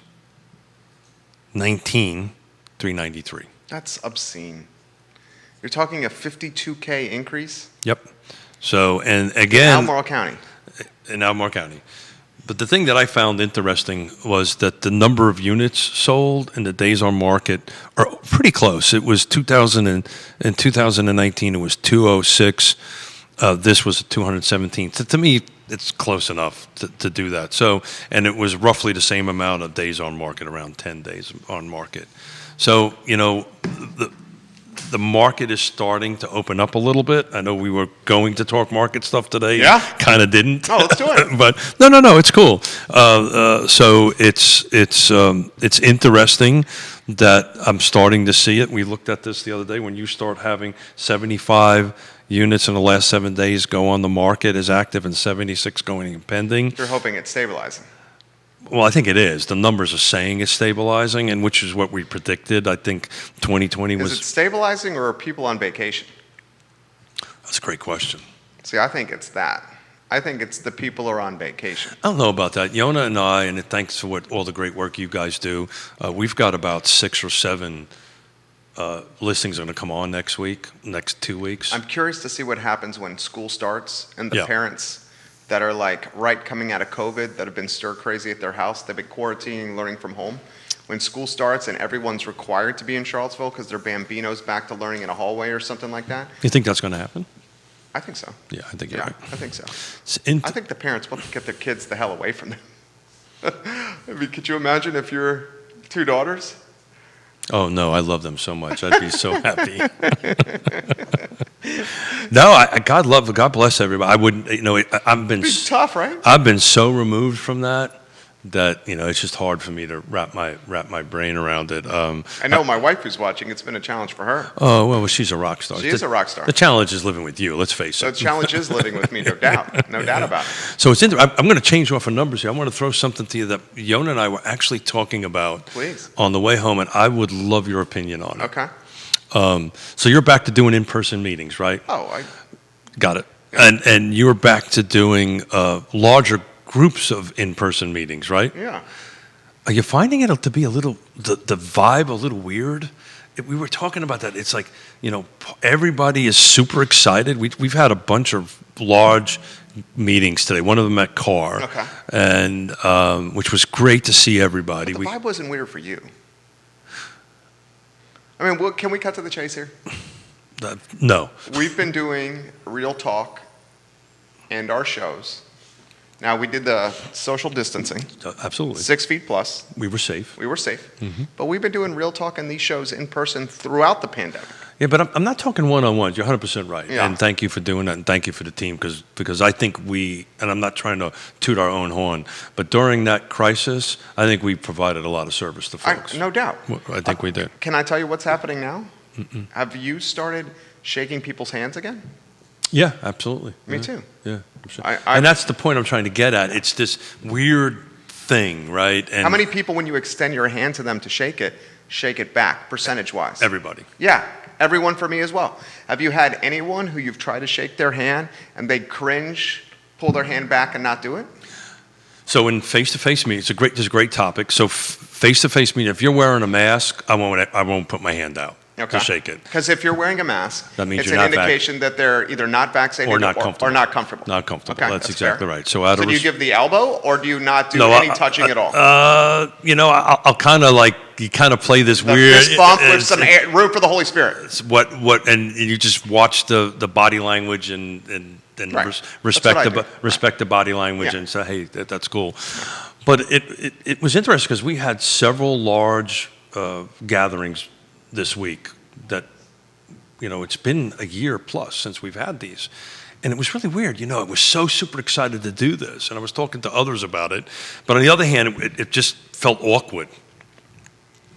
393. That's obscene. You're talking a 52K increase Yep. So, and again, Albemarle County. in Albemarle County. But the thing that I found interesting was that the number of units sold and the days on market are pretty close. It was 2000 in 2019, it was 206. This was 217. To me, it's close enough to do that. So, and it was roughly the same amount of days on market, around 10 days on market. So, the market is starting to open up a little bit. I know we were going to talk market stuff today. Yeah. Kind of didn't. Oh, let's do it. But no, it's cool. So it's interesting that I'm starting to see it. We looked at this the other day. When you start having 75 units in the last 7 days go on the market as active and 76 going pending. You're hoping it's stabilizing. Well, I think it is. The numbers are saying it's stabilizing, and which is what we predicted. I think 2020 was. Is it stabilizing or are people on vacation? That's a great question. See, I think it's that. I think it's the people are on vacation. I don't know about that. Yonna and I, and thanks for all the great work you guys do, we've got about 6 or 7 listings are going to come on next 2 weeks. I'm curious to see what happens when school starts and the Yeah. parents that are like right coming out of COVID that have been stir crazy at their house. They've been quarantining, learning from home. When school starts and everyone's required to be in Charlottesville because they're Bambinos back to learning in a hallway or something like that. You think that's going to happen? I think so. Yeah, I think you're Yeah, right. I think so. It's I think the parents want to get their kids the hell away from them. I mean, could you imagine if your 2 daughters? Oh no, I love them so much. I'd be so happy. No, God bless everybody. I wouldn't, I've been, It's tough, right? I've been so removed from that it's just hard for me to wrap my brain around it. I know my wife who's watching, it's been a challenge for her. Oh well, she's a rock star. She is a rock star. The challenge is living with you. Let's face So it. the challenge is living with me, no doubt. No doubt about it. So it's I'm going to change off of numbers here. I want to throw something to you that Yonna and I were actually talking about Please. on the way home, and I would love your opinion on it. Okay. So you're back to doing in-person meetings, right? Oh, Got it. And you're back to doing larger groups of in-person meetings, right? yeah. Are you finding it to be a little, the vibe a little weird? We were talking about that. It's like, everybody is super excited. We've had a bunch of large meetings today. One of them at Carr. Okay. And which was great to see everybody. But the vibe wasn't weird for you. I mean, can we cut to the chase here? No. We've been doing Real Talk and our shows. Now, we did the social distancing, Absolutely. 6 feet plus. We were safe. We were safe. But we've been doing Real Talk and these shows in person throughout the pandemic. Yeah, but I'm not talking one-on-ones. You're 100% right. Yeah. And thank you for doing that, and thank you for the team, because I think and I'm not trying to toot our own horn, but during that crisis, I think we provided a lot of service to folks. No doubt. I think we did. Can I tell you what's happening now? Have you started shaking people's hands again? Yeah, absolutely. Me Yeah. too. Yeah, I'm sure. I- And that's the point I'm trying to get at. It's this weird thing, right? And How many people, when you extend your hand to them to shake it back, percentage-wise? Everybody. Yeah, everyone for me as well. Have you had anyone who you've tried to shake their hand and they cringe, pull their hand back and not do it? So in face-to-face meetings, this is a great topic. So face-to-face meeting, if you're wearing a mask, I won't put my hand out to shake it. Because if you're wearing a mask, That means it's you're an not indication that they're either not vaccinated Or not comfortable. or not comfortable. Not comfortable. Okay, That's that's fair. exactly right. So So do you give the elbow or do you not do any touching at all? I'll kind of you kind of play this The weird fist bump with some room for the Holy Spirit. It's and you just watch the body language and Right. respect That's what I do. respect the body language Yeah. and say, hey, that's cool. But it was interesting because we had several large gatherings this week that it's been a year plus since we've had these. And it was really weird. I was so super excited to do this. And I was talking to others about it. But on the other hand, it just felt awkward.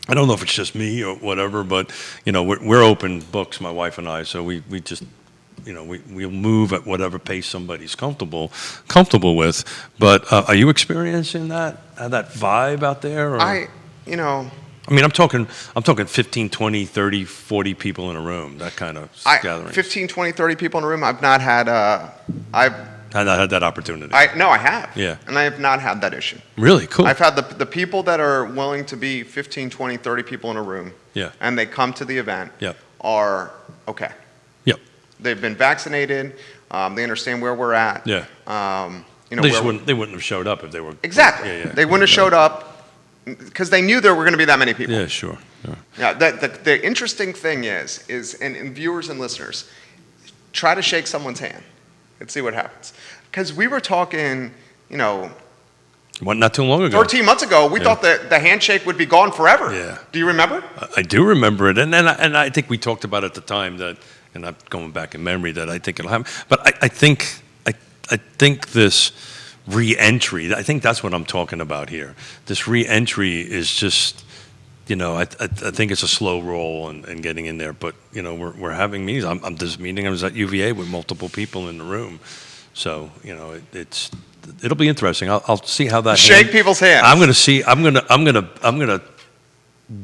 I don't know if it's just me or whatever, but, we're open books, my wife and I. So we just, we'll move at whatever pace somebody's comfortable with. But are you experiencing that vibe out there? Or? I mean, I'm talking 15, 20, 30, 40 people in a room, that kind of gathering. 15, 20, 30 people in a room. I've not had. I've not had that opportunity. No, I have. Yeah. And I have not had that issue. Really? Cool. I've had the people that are willing to be 15, 20, 30 people in a room. Yeah. And they come to the event. Yep. Are okay. Yep. They've been vaccinated. They understand where we're at. Yeah. You know, they wouldn't have showed up if they were. Exactly. Yeah, yeah. They wouldn't have showed up because they knew there were going to be that many people. Yeah, sure. Yeah. The interesting thing is and viewers and listeners, try to shake someone's hand and see what happens. Because we were talking, you know, Not too long ago. 13 months ago, we thought that the handshake would be gone forever. Yeah. Do you remember? I do remember it, and I think we talked about at the time that, and I'm going back in memory, that I think it'll happen. But I think this re-entry, I think that's what I'm talking about here. This re-entry is just, you know, I think it's a slow roll and getting in there. But, you know, we're having meetings. I'm this meeting. I was at UVA with multiple people in the room. So, you know, it'll be interesting. I'll see how that shake people's hands. I'm gonna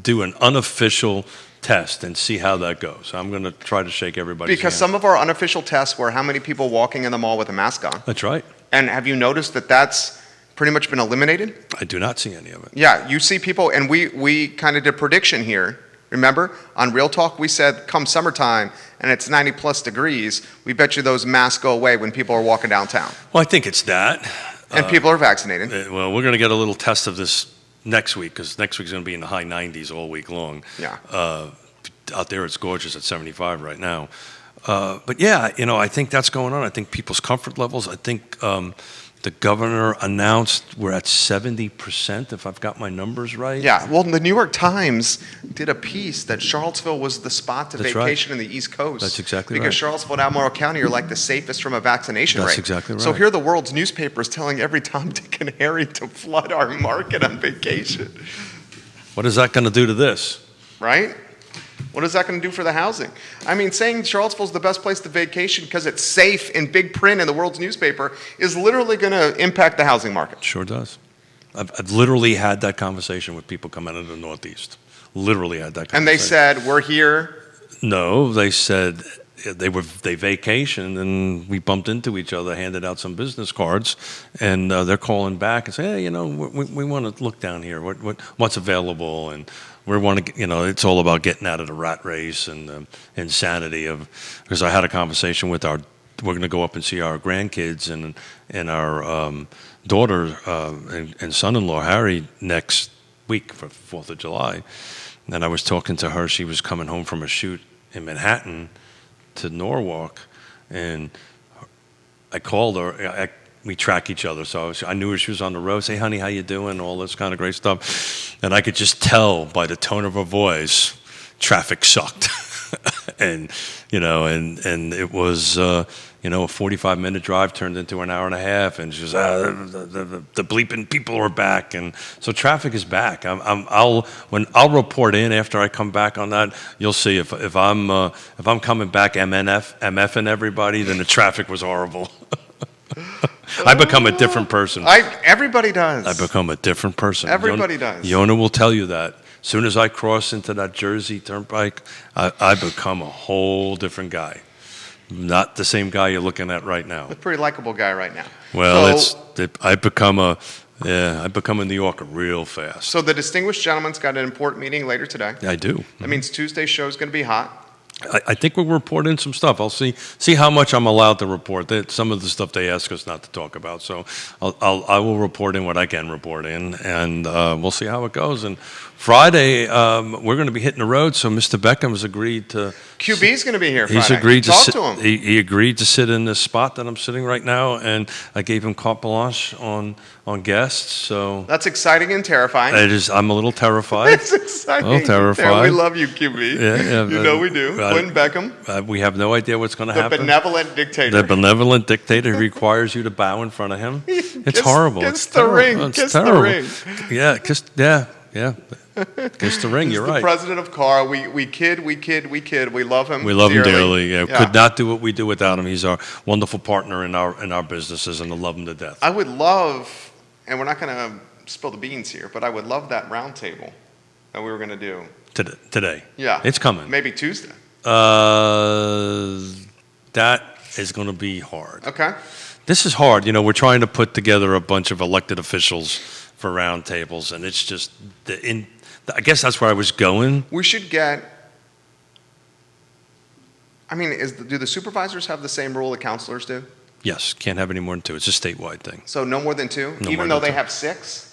do an unofficial test and see how that goes. I'm gonna try to shake everybody's Because hand. some of our unofficial tests were how many people walking in the mall with a mask on. That's right. And have you noticed that that's pretty much been eliminated? I do not see any of it. Yeah, you see people, and we kind of did prediction here. Remember, on Real Talk, we said come summertime and it's 90 plus degrees, we bet you those masks go away when people are walking downtown. Well, I think it's that. And people are vaccinated. Well, we're going to get a little test of this next week, because next week's going to be in the high 90s all week long. Yeah. Out there, it's gorgeous at 75 right now. But yeah, you know, I think that's going on. I think people's comfort levels. I think the governor announced we're at 70%, if I've got my numbers right. Yeah, well, the New York Times did a piece that Charlottesville was the spot to That's vacation right. in the East Coast. That's exactly right. Because Charlottesville and Albemarle County are like the safest from a vaccination rate. That's exactly right. So here the world's newspapers telling every Tom, Dick, and Harry to flood our market on vacation. What is that going to do to this? Right? What is that going to do for the housing? I mean, saying Charlottesville's the best place to vacation because it's safe in big print in the world's newspaper is literally going to impact the housing market. Sure does. I've literally had that conversation with people coming out of the Northeast. Literally had that conversation. And they said, we're here. No, they said they vacationed and we bumped into each other, handed out some business cards, and they're calling back and saying, hey, you know, we want to look down here. What's available? And we want to, you know, it's all about getting out of the rat race and the insanity of, because I had a conversation with we're going to go up and see our grandkids and our daughter and son-in-law, Harry, next week for 4th of July. And I was talking to her. She was coming home from a shoot in Manhattan to Norwalk, and I called her. We track each other, so I knew she was on the road. Say, honey, how you doing? All this kind of great stuff. And I could just tell by the tone of her voice, traffic sucked. And, you know, and it was, you know, a 45-minute drive turned into an hour and a half. And she was, the bleeping people are back. And so traffic is back. I'll report in after I come back on that. You'll see if I'm coming back MFing everybody, then the traffic was horrible. I become a different person. Everybody does. I become a different person. Everybody does. Yonna will tell you that. As soon as I cross into that Jersey Turnpike, I become a whole different guy. Not the same guy you're looking at right now. A pretty likable guy right now. Well, I become a New Yorker real fast. So the distinguished gentleman's got an important meeting later today. I do. That means Tuesday's show is going to be hot. I think we'll report in some stuff. I'll see how much I'm allowed to report. Some of the stuff they ask us not to talk about. So I will report in what I can report in, and we'll see how it goes. And Friday, we're going to be hitting the road. So Mr. Beckham has agreed to. QB's going to be here Friday. He's agreed Talk to to him. He agreed to sit in this spot that I'm sitting right now, and I gave him carte blanche on guests. So that's exciting and terrifying. It is. I'm a little terrified. It's exciting. A little terrified. We love you, QB. Yeah, you know we do. Clinton Beckham. We have no idea what's going to happen. The benevolent dictator. The benevolent dictator who requires you to bow in front of him. It's horrible. Kiss the ring. Kiss the ring. Yeah, yeah. Kiss the ring. You're right. The president of CAR. We kid. We love him. We love him dearly. Yeah. Could not do what we do without him. He's our wonderful partner in our businesses, and I love him to death. I would love, and we're not going to spill the beans here, but I would love that round table that we were going to do? Today. Yeah. It's coming. Maybe Tuesday. That is going to be hard. Okay. This is hard. We're trying to put together a bunch of elected officials for roundtables, and it's just I guess that's where I was going. We should get. I mean, do the supervisors have the same rule that counselors do? Yes, can't have any more than two. It's a statewide thing. So no more than two, No even more though than they two. have 6.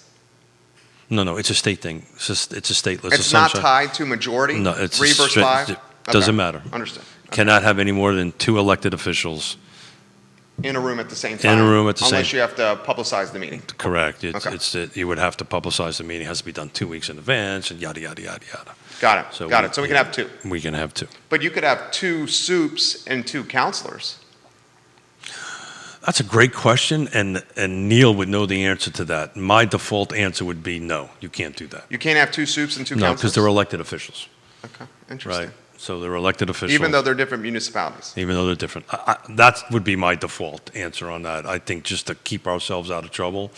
No, it's a state thing. It's a state list. It's not essentially. tied to majority. No, it's 3 versus 5. It doesn't matter. Understood. Cannot have any more than 2 elected officials. In a room at the same time. In a room at the unless same- you have to publicize the meeting. Correct. Okay. You would have to publicize the meeting. It has to be done 2 weeks in advance, and yada yada yada yada. Got it. So Got it. So we can have 2. We can have 2. But you could have 2 soups and 2 counselors. That's a great question, and Neil would know the answer to that. My default answer would be no. You can't do that. You can't have 2 soups and 2 No, counselors? because they're elected officials, Okay, interesting. right? So they're elected officials. Even though they're different municipalities. Even though they're different. That would be my default answer on that. I think just to keep ourselves out of trouble,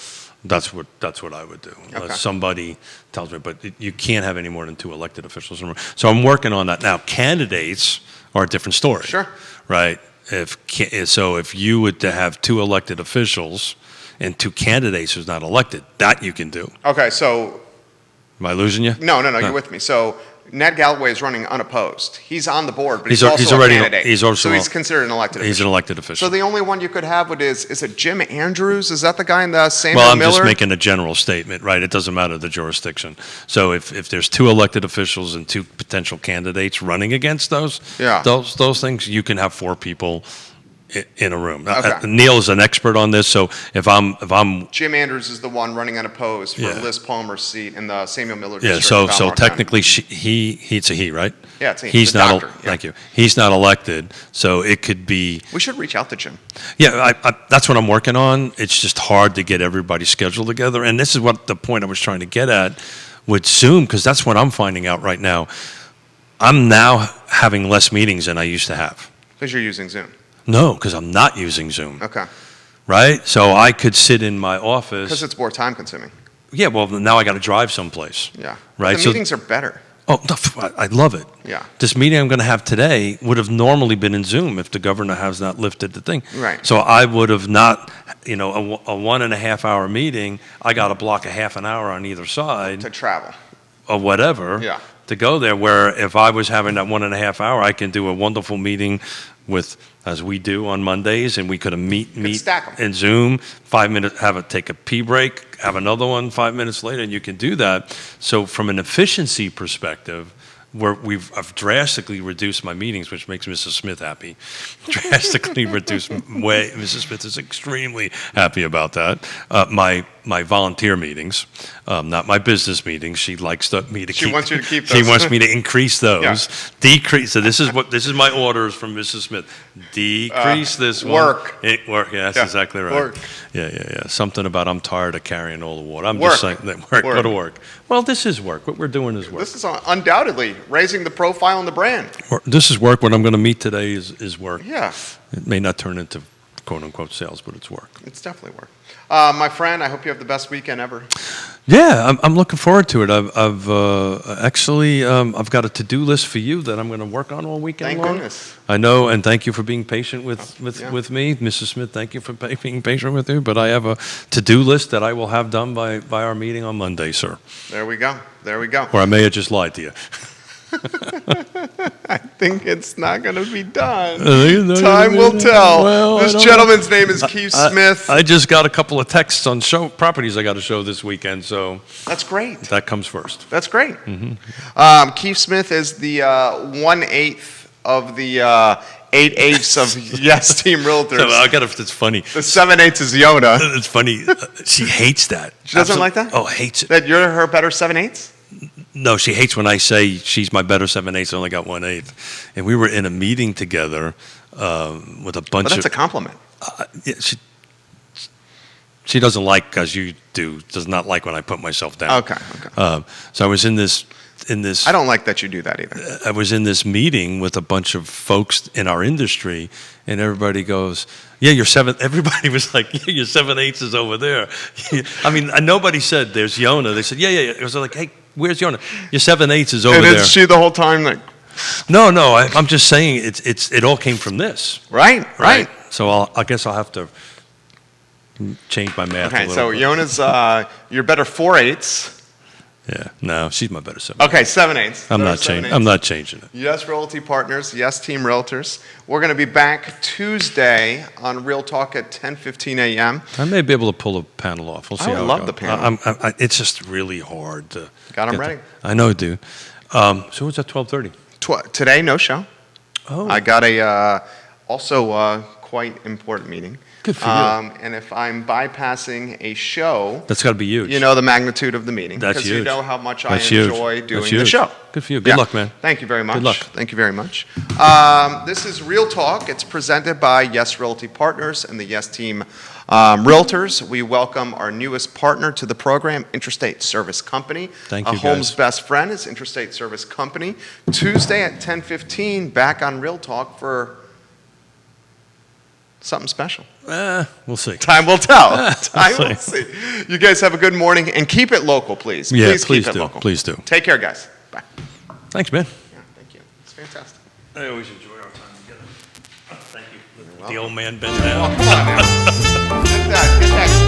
that's what I would do. Okay. Unless somebody tells me, but you can't have any more than 2 elected officials in a room. So I'm working on that now. Candidates are a different story. Sure. Right? If you were to have 2 elected officials and 2 candidates who's not elected, that you can do. Okay, so Am I losing you? no, you're with me. So Ned Galloway is running unopposed. He's on the board, but he's He's also already- a candidate. he's also so he's a- considered an elected official. He's an elected official. So the only one you could have is it Jim Andrews? Is that the guy in the Samuel Well, I'm Miller? just making a general statement, right? It doesn't matter the jurisdiction. So if there's 2 elected officials and 2 potential candidates running against those things, you can have 4 people in a room. Okay. Neil is an expert on this, so if I'm Jim Andrews is the one running unopposed for Yeah. Liz Palmer's seat in the Samuel Miller yeah, district. so of Albemarle County. technically it's a he, right? Yeah, it's a he. He's The not. doctor, yeah. Thank you. He's not elected, so it could be. We should reach out to Jim. Yeah, that's what I'm working on. It's just hard to get everybody's schedule together. And this is what the point I was trying to get at with Zoom, because that's what I'm finding out right now. I'm now having less meetings than I used to have. Because you're using Zoom. No, because I'm not using Zoom, Okay. right? So I could sit in my office. Because it's more time consuming. Yeah, well, now I got to drive someplace. Yeah. Right, The so- meetings are better. Oh, no, I love it. Yeah. This meeting I'm going to have today would have normally been in Zoom if the governor has not lifted the thing. Right. So I would have not, a 1.5 hour meeting, I got to block a half an hour on either side To travel. or whatever Yeah. to go there, where if I was having that 1.5 hour, I can do a wonderful meeting with, as we do on Mondays, and we could meet stack 'em. in Zoom, 5 minutes, take a pee break, have another one 5 minutes later, and you can do that. So from an efficiency perspective, I've drastically reduced my meetings, which makes Mrs. Smith happy. Drastically reduced. Mrs. Smith is extremely happy about that. My volunteer meetings, not my business meetings. She likes me to keep. She wants you to keep She those. wants me to increase those. Yeah. Decrease. So this is my orders from Mrs. Smith. Decrease this one. Work. Work. Yeah, that's Yeah, exactly right. work. Yeah. Something about I'm tired of carrying all the water. I'm Work. just saying that work. Work. Go to work. Well, this is work. What we're doing is work. This is undoubtedly raising the profile and the brand. This is work. What I'm going to meet today is work. Yeah. It may not turn into quote unquote sales, but it's work. It's definitely work. My friend, I hope you have the best weekend ever. Yeah, I'm looking forward to it. I've actually I've got a to-do list for you that I'm going to work on all weekend Thank long. goodness. I know, and thank you for being patient with Yeah. me, Mrs. Smith. Thank you for being patient with me. But I have a to-do list that I will have done by our meeting on Monday, sir. There we go. There we go. Or I may have just lied to you. I think it's not going to be done. Time Time will tell. Well, This gentleman's name is Keith Smith. I just got a couple of texts on properties I got to show this weekend, so That's great. that comes first. That's great. Keith Smith is the 1/8 of the 8/8 of Yes Team Realtors. It's funny. The 7/8 is Yonna. It's funny. She hates that. She doesn't like that? Oh, hates it. That you're her better 7/8? No, she hates when I say she's my better 7/8. I only got 1/8. And we were in a meeting together with a bunch But that's a of. compliment. Yeah, she doesn't like, as you do, does not like when I put myself down. Okay. So I was in this. I don't like that you do that either. I was in this meeting with a bunch of folks in our industry, and everybody goes, "Yeah, your 7." Everybody was like, "Yeah, your 7/8 is over there." I mean, nobody said there's Yonna. They said, "Yeah." It was like, "Hey, Where's Yonna? Your 7/8 is over And there. is she the whole time like? No, I'm just saying it all came from this. Right. So I guess I'll have to change my math a Okay, little so bit. Yonna's your better 4/8. Yeah, no, she's my better 7. Okay, 7/8. I'm not changing it. Yes, Realty Partners. Yes, Team Realtors. We're going to be back Tuesday on Real Talk at 10:15 a.m. I may be able to pull a panel off. We'll see I would how it love goes. the panel. It's just really hard to. Got 'em get ready. I know, dude. So it's at 12:30. Today, no show. Oh, I got a also quite important meeting. Good for you. And if I'm bypassing a show, That's got to be huge. you know the magnitude of the meeting. That's because you huge. know how much That's I huge. enjoy That's doing the huge. show. Good for you. Good luck, man. Thank you very much. Good luck. Thank you very much. This is Real Talk. It's presented by Yes Realty Partners and the Yes Team Realtors. We welcome our newest partner to the program, Intrastate Service Company. Thank A you, home's guys. best friend is Intrastate Service Company. Tuesday at 10:15, back on Real Talk for something special. We'll see. Time will tell. Time We'll will see. You guys have a good morning, and keep it local, please. Yeah, Please please keep it do. local. Please do. Take care, guys. Bye. Thanks, man. Yeah, thank you. It's fantastic. I always enjoy our time together. Thank you. The old man bent down. Come on, man. Get that